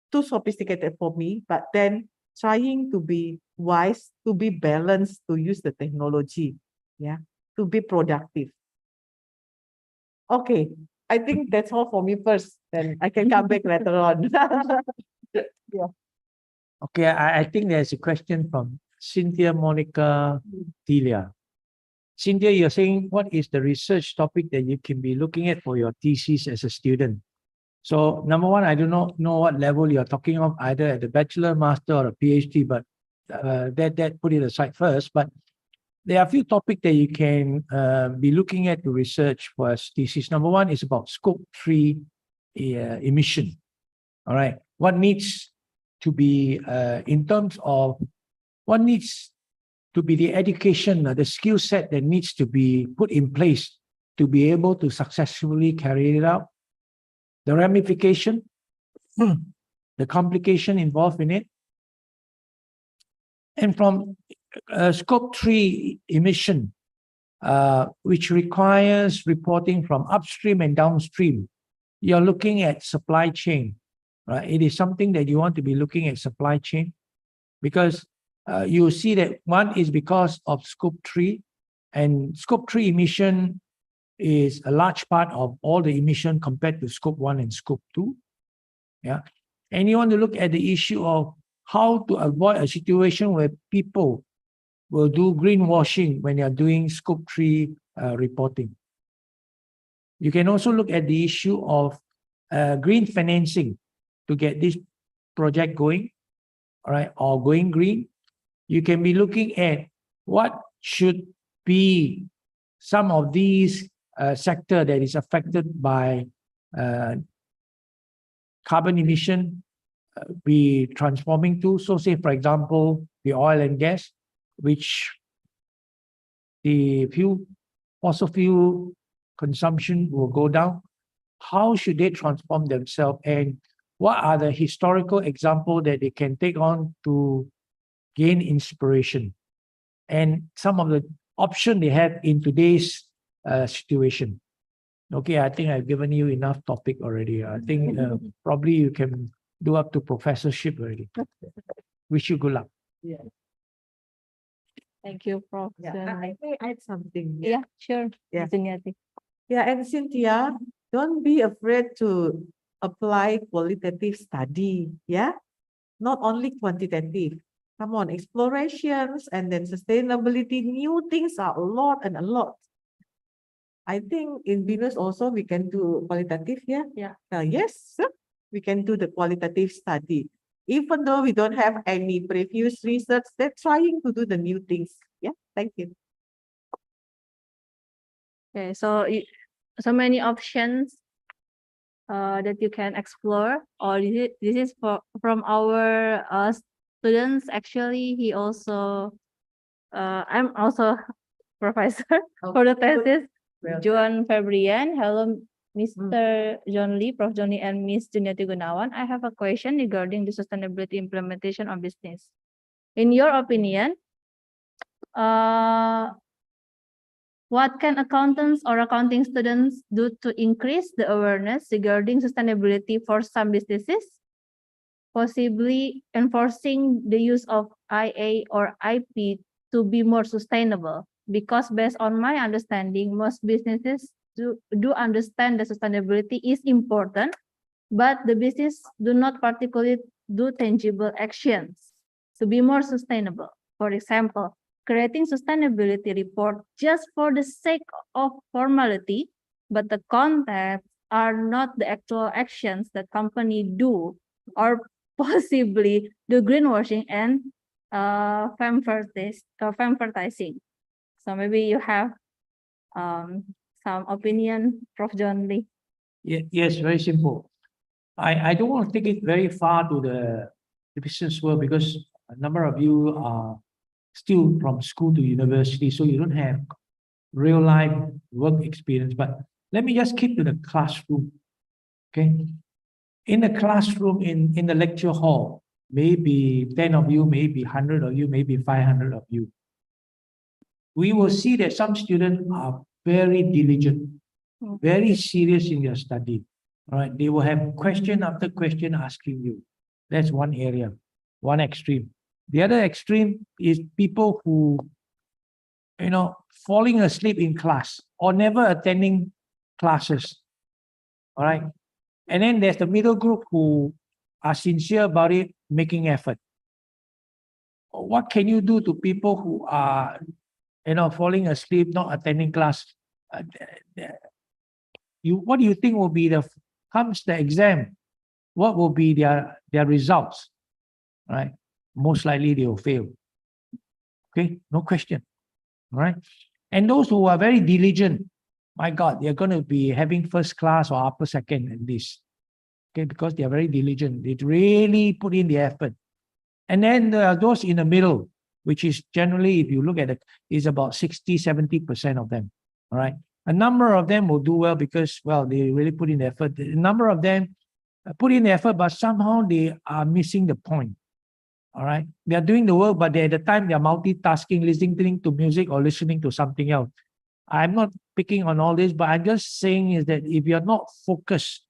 Too sophisticated for me, but then trying to be wise, to be balanced, to use the technology, yeah, to be productive. Okay, I think that's all for me first, then I can come back later on. Yeah. Okay, I think there's a question from Cynthia Monica Delia. Cynthia, you're saying what is the research topic that you can be looking at for your thesis as a student? So number one, I do not know what level you're talking of, either at the bachelor, master, or a PhD, but that put it aside first. But there are a few topics that you can be looking at to research for a thesis. Number one is about scope 3 emission. All right. What needs to be in terms of what needs to be the education, the skill set that needs to be put in place to be able to successfully carry it out, the ramification, the complication involved in it. And from scope 3 emission, which requires reporting from upstream and downstream, you're looking at supply chain, right? It is something that you want to be looking at supply chain, because you see that one is because of scope 3, and scope 3 emission is a large part of all the emission compared to scope 1 and scope 2. Yeah. And you want to look at the issue of how to avoid a situation where people will do greenwashing when you're doing scope 3 reporting. You can also look at the issue of green financing to get this project going, all right, or going green. You can be looking at what should be some of these sector that is affected by carbon emission be transforming to. So say, for example, the oil and gas, which the fossil fuel consumption will go down. How should they transform themselves, and what are the historical examples that they can take on to gain inspiration, and some of the options they have in today's situation? Okay, I think I've given you enough topic already. I think probably you can do up to professorship already. Wish you good luck. Yeah. Thank you, Prof. Yeah. I may add something. Yeah, sure. Yeah. Juniati. Yeah, and Cynthia, don't be afraid to apply qualitative study. Yeah, not only quantitative. Come on, explorations and then sustainability. New things are a lot and a lot. I think in Binus also we can do qualitative, yeah? Yeah. Yes, sir. We can do the qualitative study. Even though we don't have any previous research, they're trying to do the new things. Yeah, thank you. Okay, so so many options that you can explore, or this is from our students. Actually, he also I'm also professor for the thesis. Juan Febrian. Hello, Mr. John Lee, Prof. John Lee, and Miss Juniati Gunawan. I have a question regarding the sustainability implementation of business. In your opinion, what can accountants or accounting students do to increase the awareness regarding sustainability for some businesses? Possibly enforcing the use of IA or IP to be more sustainable. Because based on my understanding, most businesses do understand that sustainability is important, but the business do not particularly do tangible actions to be more sustainable. For example, creating sustainability report just for the sake of formality, but the contents are not the actual actions that company do, or possibly do greenwashing and femvertising. So maybe you have some opinion, Prof. John Lee. Yes, very simple. I don't want to take it very far to the business world because a number of you are still from school to university, so you don't have real life work experience. But let me just keep to the classroom. Okay. In the classroom, in the lecture hall, maybe 10 of you, maybe 100 of you, maybe 500 of you. We will see that some students are very diligent, very serious in their study. All right, they will have question after question asking you. That's one area, one extreme. The other extreme is people who, falling asleep in class or never attending classes. All right. And then there's the middle group who are sincere about it, making effort. What can you do to people who are, falling asleep, not attending class? What do you think will be comes the exam? What will be their results? Right? Most likely they will fail. Okay, no question. All right. And those who are very diligent, my God, they're going to be having first class or upper second at least. Okay, because they are very diligent. They really put in the effort. And then there are those in the middle, which is generally, if you look at it, is about 60-70% of them. All right. A number of them will do well because, well, they really put in the effort. A number of them put in the effort, but somehow they are missing the point. All right. They are doing the work, but at the time they are multitasking, listening to music or listening to something else. I'm not picking on all this, but I'm just saying is that if you're not focused,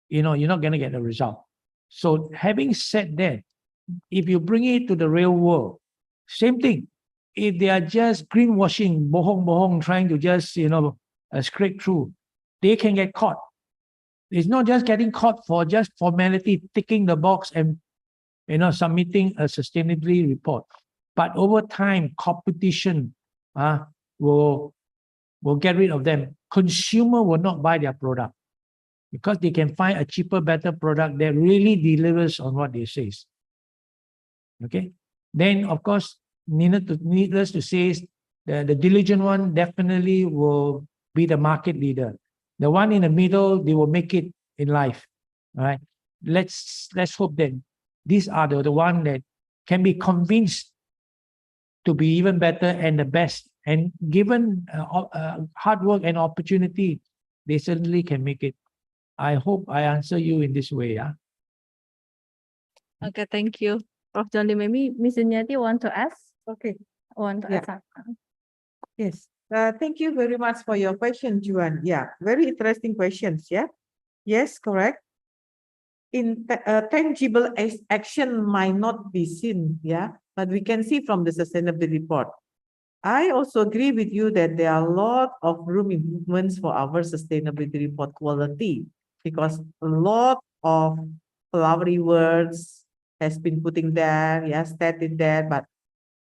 you're not going to get a result. So having said that, if you bring it to the real world, same thing. If they are just greenwashing, bohong, trying to just, scrape through, they can get caught. It's not just getting caught for just formality, ticking the box and, submitting a sustainability report. But over time, competition will get rid of them. Consumer will not buy their product because they can find a cheaper, better product that really delivers on what they say. Okay. Then, of course, needless to say, the diligent one definitely will be the market leader. The one in the middle, they will make it in life. All right. Let's hope that these are the one that can be convinced to be even better and the best. And given hard work and opportunity, they certainly can make it. I hope I answer you in this way. Yeah. Okay, thank you, Prof. John Lee. Maybe Ms. Juniati want to ask? Okay. Want to Yeah. ask something? Yes. Thank you very much for your question, Juan. Yeah, very interesting questions. Yeah. Yes, correct. Tangible action might not be seen. Yeah, but we can see from the sustainability report. I also agree with you that there are a lot of room improvements for our sustainability report quality because a lot of flowery words has been putting there, yeah, stated there, but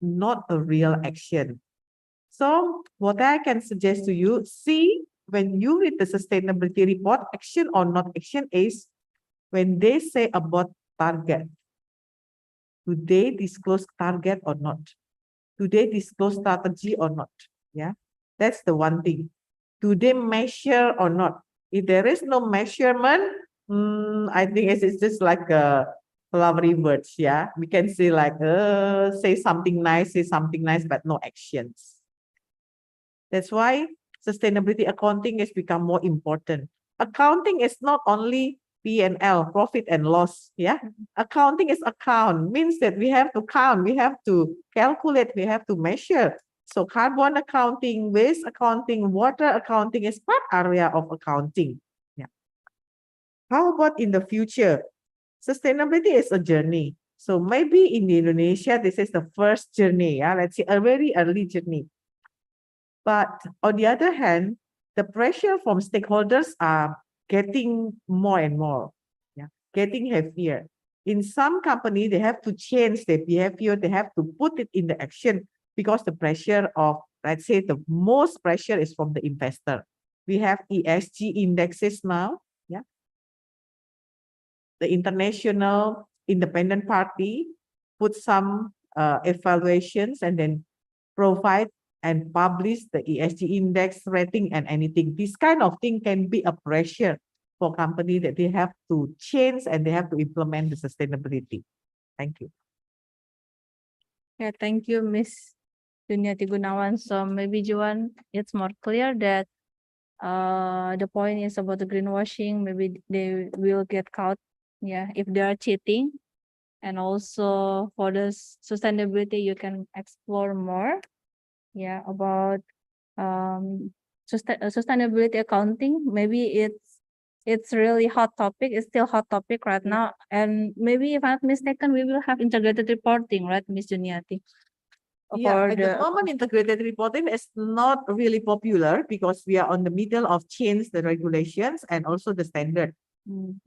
not a real action. So what I can suggest to you, see when you read the sustainability report, action or not action is when they say about target. Do they disclose target or not? Do they disclose strategy or not? Yeah, that's the one thing. Do they measure or not? If there is no measurement, I think it's just like a flowery words. Yeah, we can say like, say something nice, but no actions. That's why sustainability accounting has become more important. Accounting is not only P&L, profit and loss. Yeah, accounting is account, means that we have to count, we have to calculate, we have to measure. So carbon accounting, waste accounting, water accounting is part area of accounting. Yeah. How about in the future? Sustainability is a journey. So maybe in Indonesia, this is the first journey. Yeah, let's say a very early journey. But on the other hand, the pressure from stakeholders are getting more and more, yeah, getting heavier. In some company, they have to change their behavior, they have to put it in the action because the pressure of, let's say, the most pressure is from the investor. We have ESG indexes now, yeah. The international independent party put some evaluations and then provide and publish the ESG index rating and anything. This kind of thing can be a pressure for company that they have to change and they have to implement the sustainability. Thank you. Yeah, thank you, Miss Juniati Gunawan. So maybe Juan, it's more clear that the point is about the greenwashing. Maybe they will get caught, yeah, if they are cheating. And also for the sustainability, you can explore more, yeah, about sustainability accounting. Maybe it's really hot topic. It's still hot topic right now. And maybe if I'm not mistaken, we will have integrated reporting, right, Miss Juniati? Yeah, at the moment, integrated reporting is not really popular because we are on the middle of change the regulations and also the standard.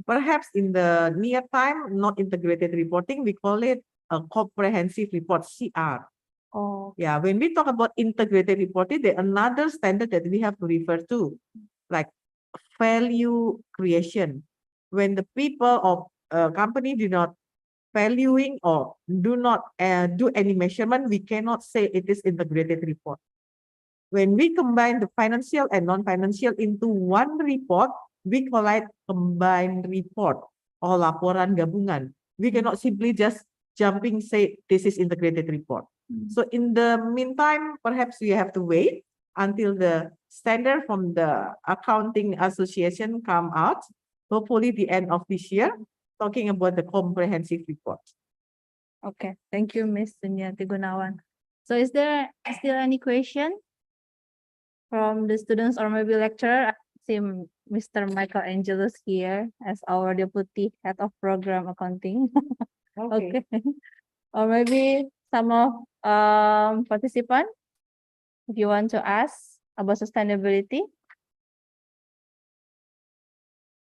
Perhaps in the near time, not integrated reporting, we call it a comprehensive report, CR. Oh, Yeah, when we talk about integrated reporting, there's another standard that we have to refer to, like value creation. When the people of a company do not valuing or do not do any measurement, we cannot say it is integrated report. When we combine the financial and non-financial into one report, we call it combined report or laporan gabungan. We cannot simply just jumping say this is integrated report. So in the meantime, perhaps we have to wait until the standard from the accounting association come out, hopefully the end of this year, talking about the comprehensive report. okay. Thank you, Miss Juniati Gunawan. So is there still any question from the students or maybe lecturer? I see Mr. Michael Angelus here as our deputy head of program accounting. Okay. Or maybe some of participants, if you want to ask about sustainability.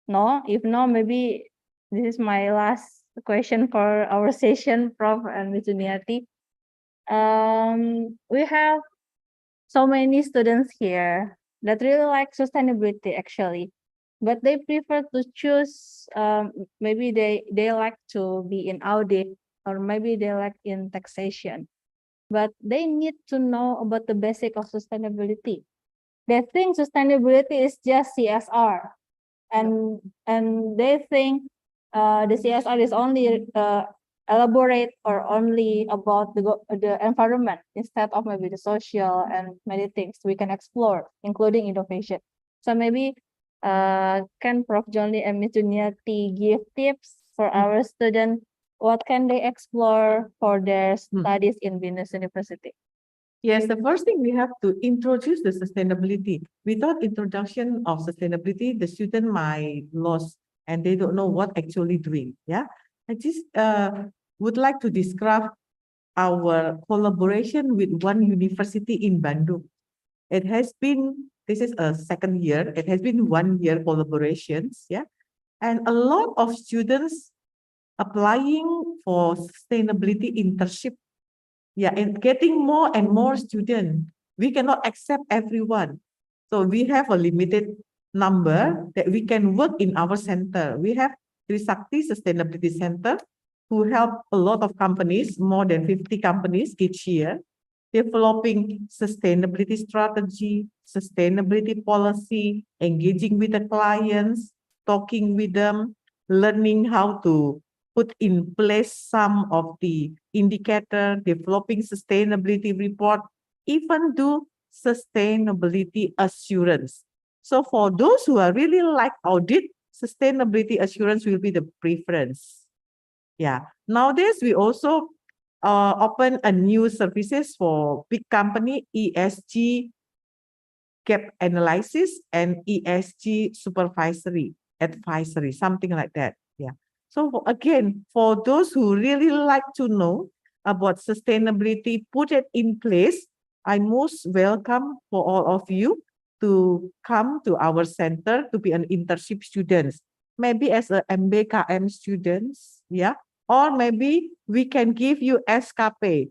No, if no, maybe this is my last question for our session, Prof. and Ms. Juniati. We have so many students here that really like sustainability actually, but they prefer to choose, maybe they like to be in audit or maybe they like in taxation, but they need to know about the basic of sustainability. They think sustainability is just CSR, and they think the CSR is only elaborate or only about the environment instead of maybe the social and many things we can explore, including innovation. So maybe can Prof. Johnny and Ms. Juniati give tips for our students? What can they explore for their studies in Binus University? Yes, the first thing we have to introduce the sustainability. Without introduction of sustainability, the student might lost and they don't know what actually doing. Yeah, I just would like to describe our collaboration with one university in Bandung. It has been, this is a second year, it has been 1 year collaborations, yeah, and a lot of students applying for sustainability internship. Yeah, and getting more and more students. We cannot accept everyone. So we have a limited number that we can work in our center. We have Trisakti Sustainability Center who help a lot of companies, more than 50 companies each year, developing sustainability strategy, sustainability policy, engaging with the clients, talking with them, learning how to put in place some of the indicator, developing sustainability report, even do sustainability assurance. So for those who are really like audit, sustainability assurance will be the preference. Yeah. Nowadays, we also open a new services for big company, ESG gap analysis and ESG advisory, something like that. Yeah. So again, for those who really like to know about sustainability, put it in place, I most welcome for all of you to come to our center to be an internship students, maybe as a MBKM students, yeah, or maybe we can give you SKP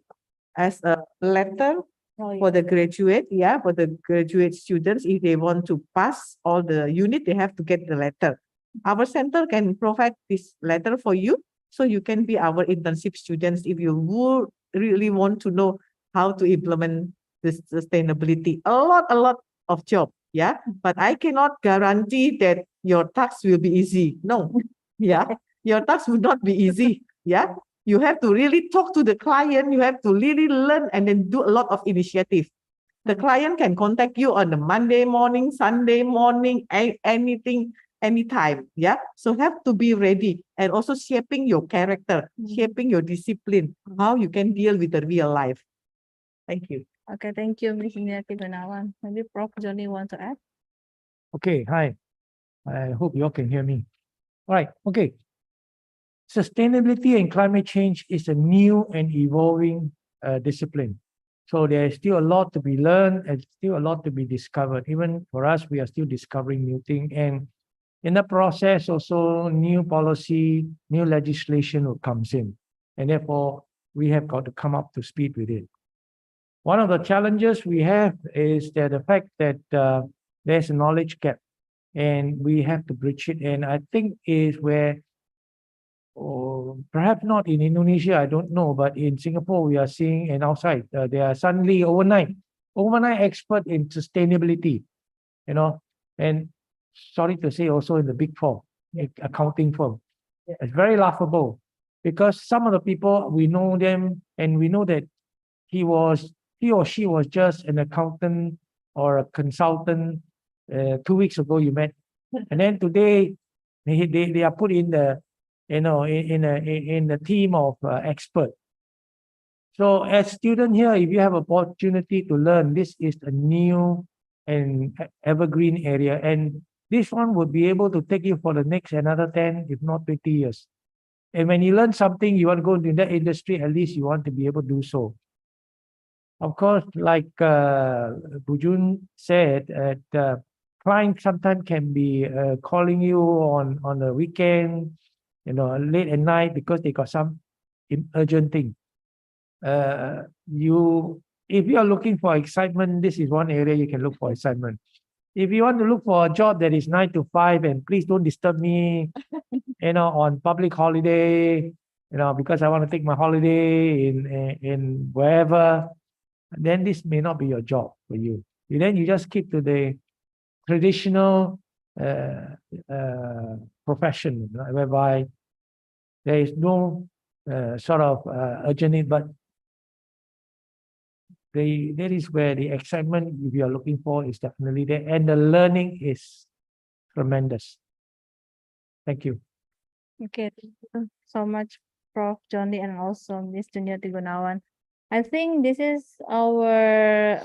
as a letter for the graduate, yeah, for the graduate students. If they want to pass all the unit, they have to get the letter. Our center can provide this letter for you, so you can be our internship students if you would really want to know how to implement this sustainability. A lot of job, yeah, but I cannot guarantee that your task will be easy. No, yeah, your task will not be easy, yeah. You have to really talk to the client. You have to really learn and then do a lot of initiative. The client can contact you on a Monday morning, Sunday morning, anything, anytime. Yeah. So have to be ready and also shaping your character, shaping your discipline, how you can deal with the real life. Thank you. Okay, thank you, Ms. Juniati Gunawan. Maybe Prof. Johnny want to add? Okay, hi. I hope you all can hear me. All right, okay. Sustainability and climate change is a new and evolving discipline. So there's still a lot to be learned and still a lot to be discovered. Even for us, we are still discovering new things. And in the process, also new policy, new legislation will comes in. And therefore, we have got to come up to speed with it. One of the challenges we have is that the fact that there's a knowledge gap and we have to bridge it. And I think is where, or perhaps not in Indonesia, I don't know, but in Singapore, we are seeing, and outside, there are suddenly overnight expert in sustainability, you know, and sorry to say also in the big four, accounting firm. It's very laughable because some of the people, we know them and we know that he or she was just an accountant or a consultant 2 weeks ago you met, and then today they are put in the in a team of expert. So as student here, if you have opportunity to learn, this is a new and evergreen area, and this one would be able to take you for the next another 10, if not 20 years. And when you learn something, you want to go into that industry, at least you want to be able to do so. Of course, like Bujun said, clients sometimes can be calling you on the weekend, late at night because they got some urgent thing. If you are looking for excitement, this is one area you can look for excitement. If you want to look for a job that is 9 to 5 and please don't disturb me, on public holiday, because I want to take my holiday in wherever, then this may not be your job for you. Then you just keep to the traditional profession, whereby there is no sort of urgent need, but that is where the excitement, if you are looking for, is definitely there, and the learning is tremendous. Thank you. Okay, thank you so much, Prof. Johnny, and also Ms. Juniati Gunawan. I think this is our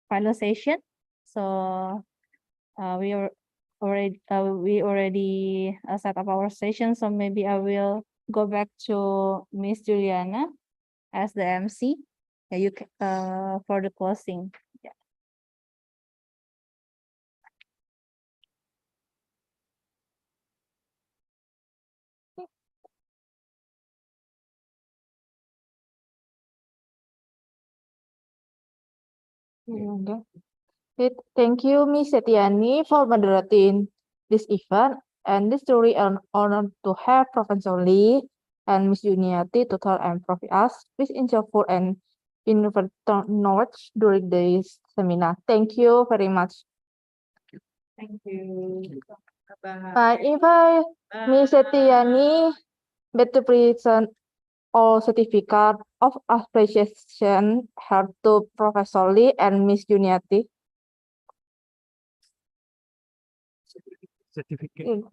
final session. So we already set up our session. So maybe I will go back to Miss Juliana as the MC. Yeah, you can, for the closing. Thank you, Ms. Setiani, for moderating this event. And this truly an honor to have Professor Lee and Ms. Juniati to tell and provide us with insightful and innovative knowledge during this seminar. Thank you very much. Thank you. I invite Ms. Setiani to present all certificate of appreciation held to Professor Lee and Ms. Juniati. Certificate.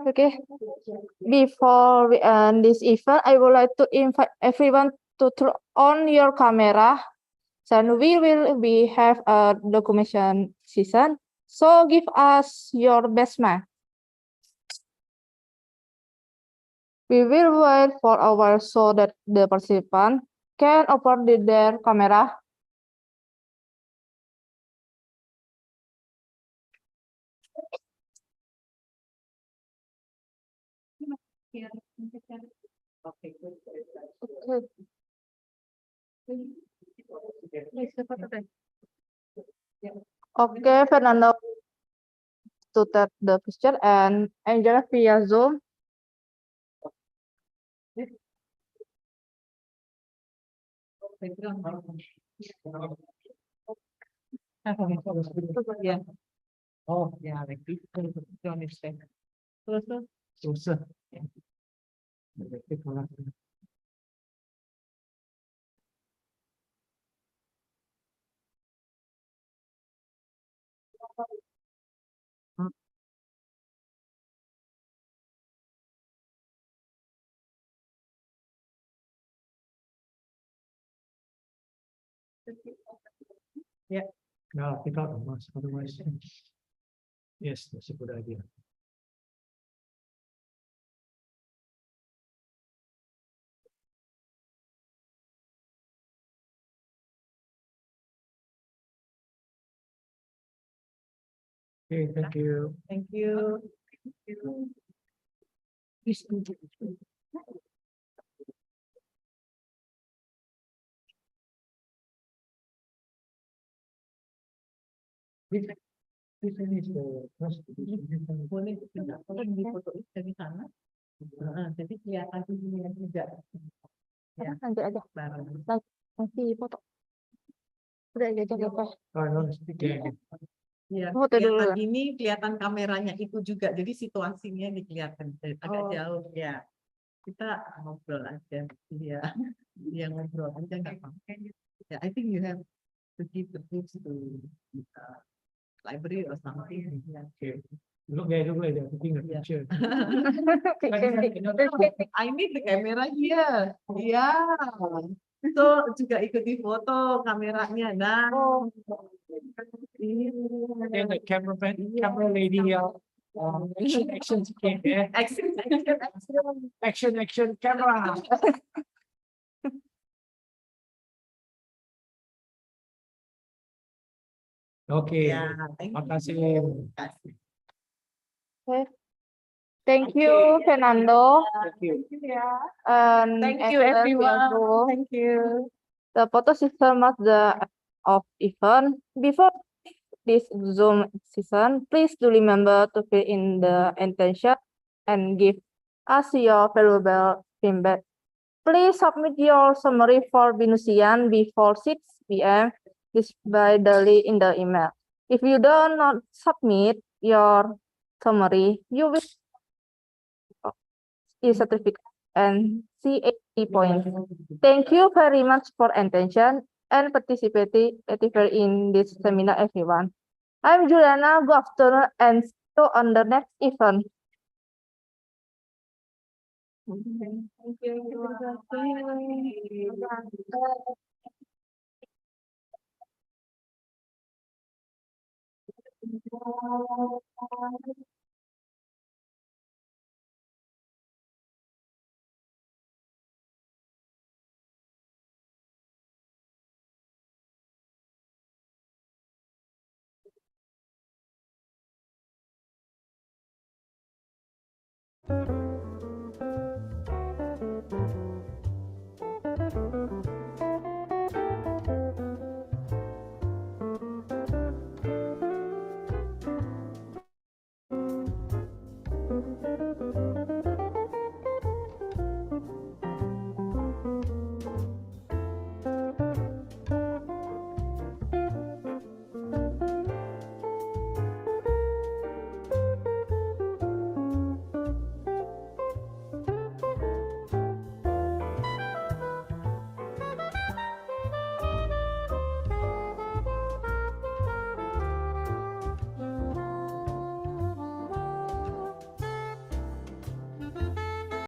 Okay. Before we end this event, I would like to invite everyone to turn on your camera. Then we will have a documentation session. So give us your best mark. We will wait for a while so that the participant can open their camera. Okay, good. Okay, Fernando, to take the picture and Angela via Zoom. Yeah. Oh, yeah, like this. To understand. Susah. Yeah. No, take out the mask, otherwise. Yes, that's a good idea. Okay, thank you. Thank you. This one is the first. Boleh di foto dari sana. Jadi kelihatan ini juga. Ya, Nanti aja, bareng. nanti foto. Udah aja apa? Oh, no, speaking again. Ya, Foto dulu. kelihatan ini kelihatan kameranya itu juga. Jadi situasinya kelihatan agak jauh ya. Kita ngobrol aja. Iya, dia ngobrol aja nggak apa-apa. Ya, I think you have to give the books to library or something. Yeah. Okay. Look like they're taking a Yeah. picture. I need the camera here. Yeah. So juga ikuti foto kameranya. Nah. Then the camera lady yell, action, okay. Action, camera. Okay, Ya, thank makasih. Thank you, Fernando. Thank you. And Thank you, Angela everyone. via Zoom. Thank you. The photo system of the event. Before this Zoom session, please do remember to fill in the intention and give us your valuable feedback. Please submit your summary for Binusian before 6 p.m. this by daily in the email. If you do not submit your summary, you will certificate and CAT points. Thank you very much for attention and participating in this seminar, everyone. I'm Juliana. Good afternoon and see you on the next event. Thank you. Thank you.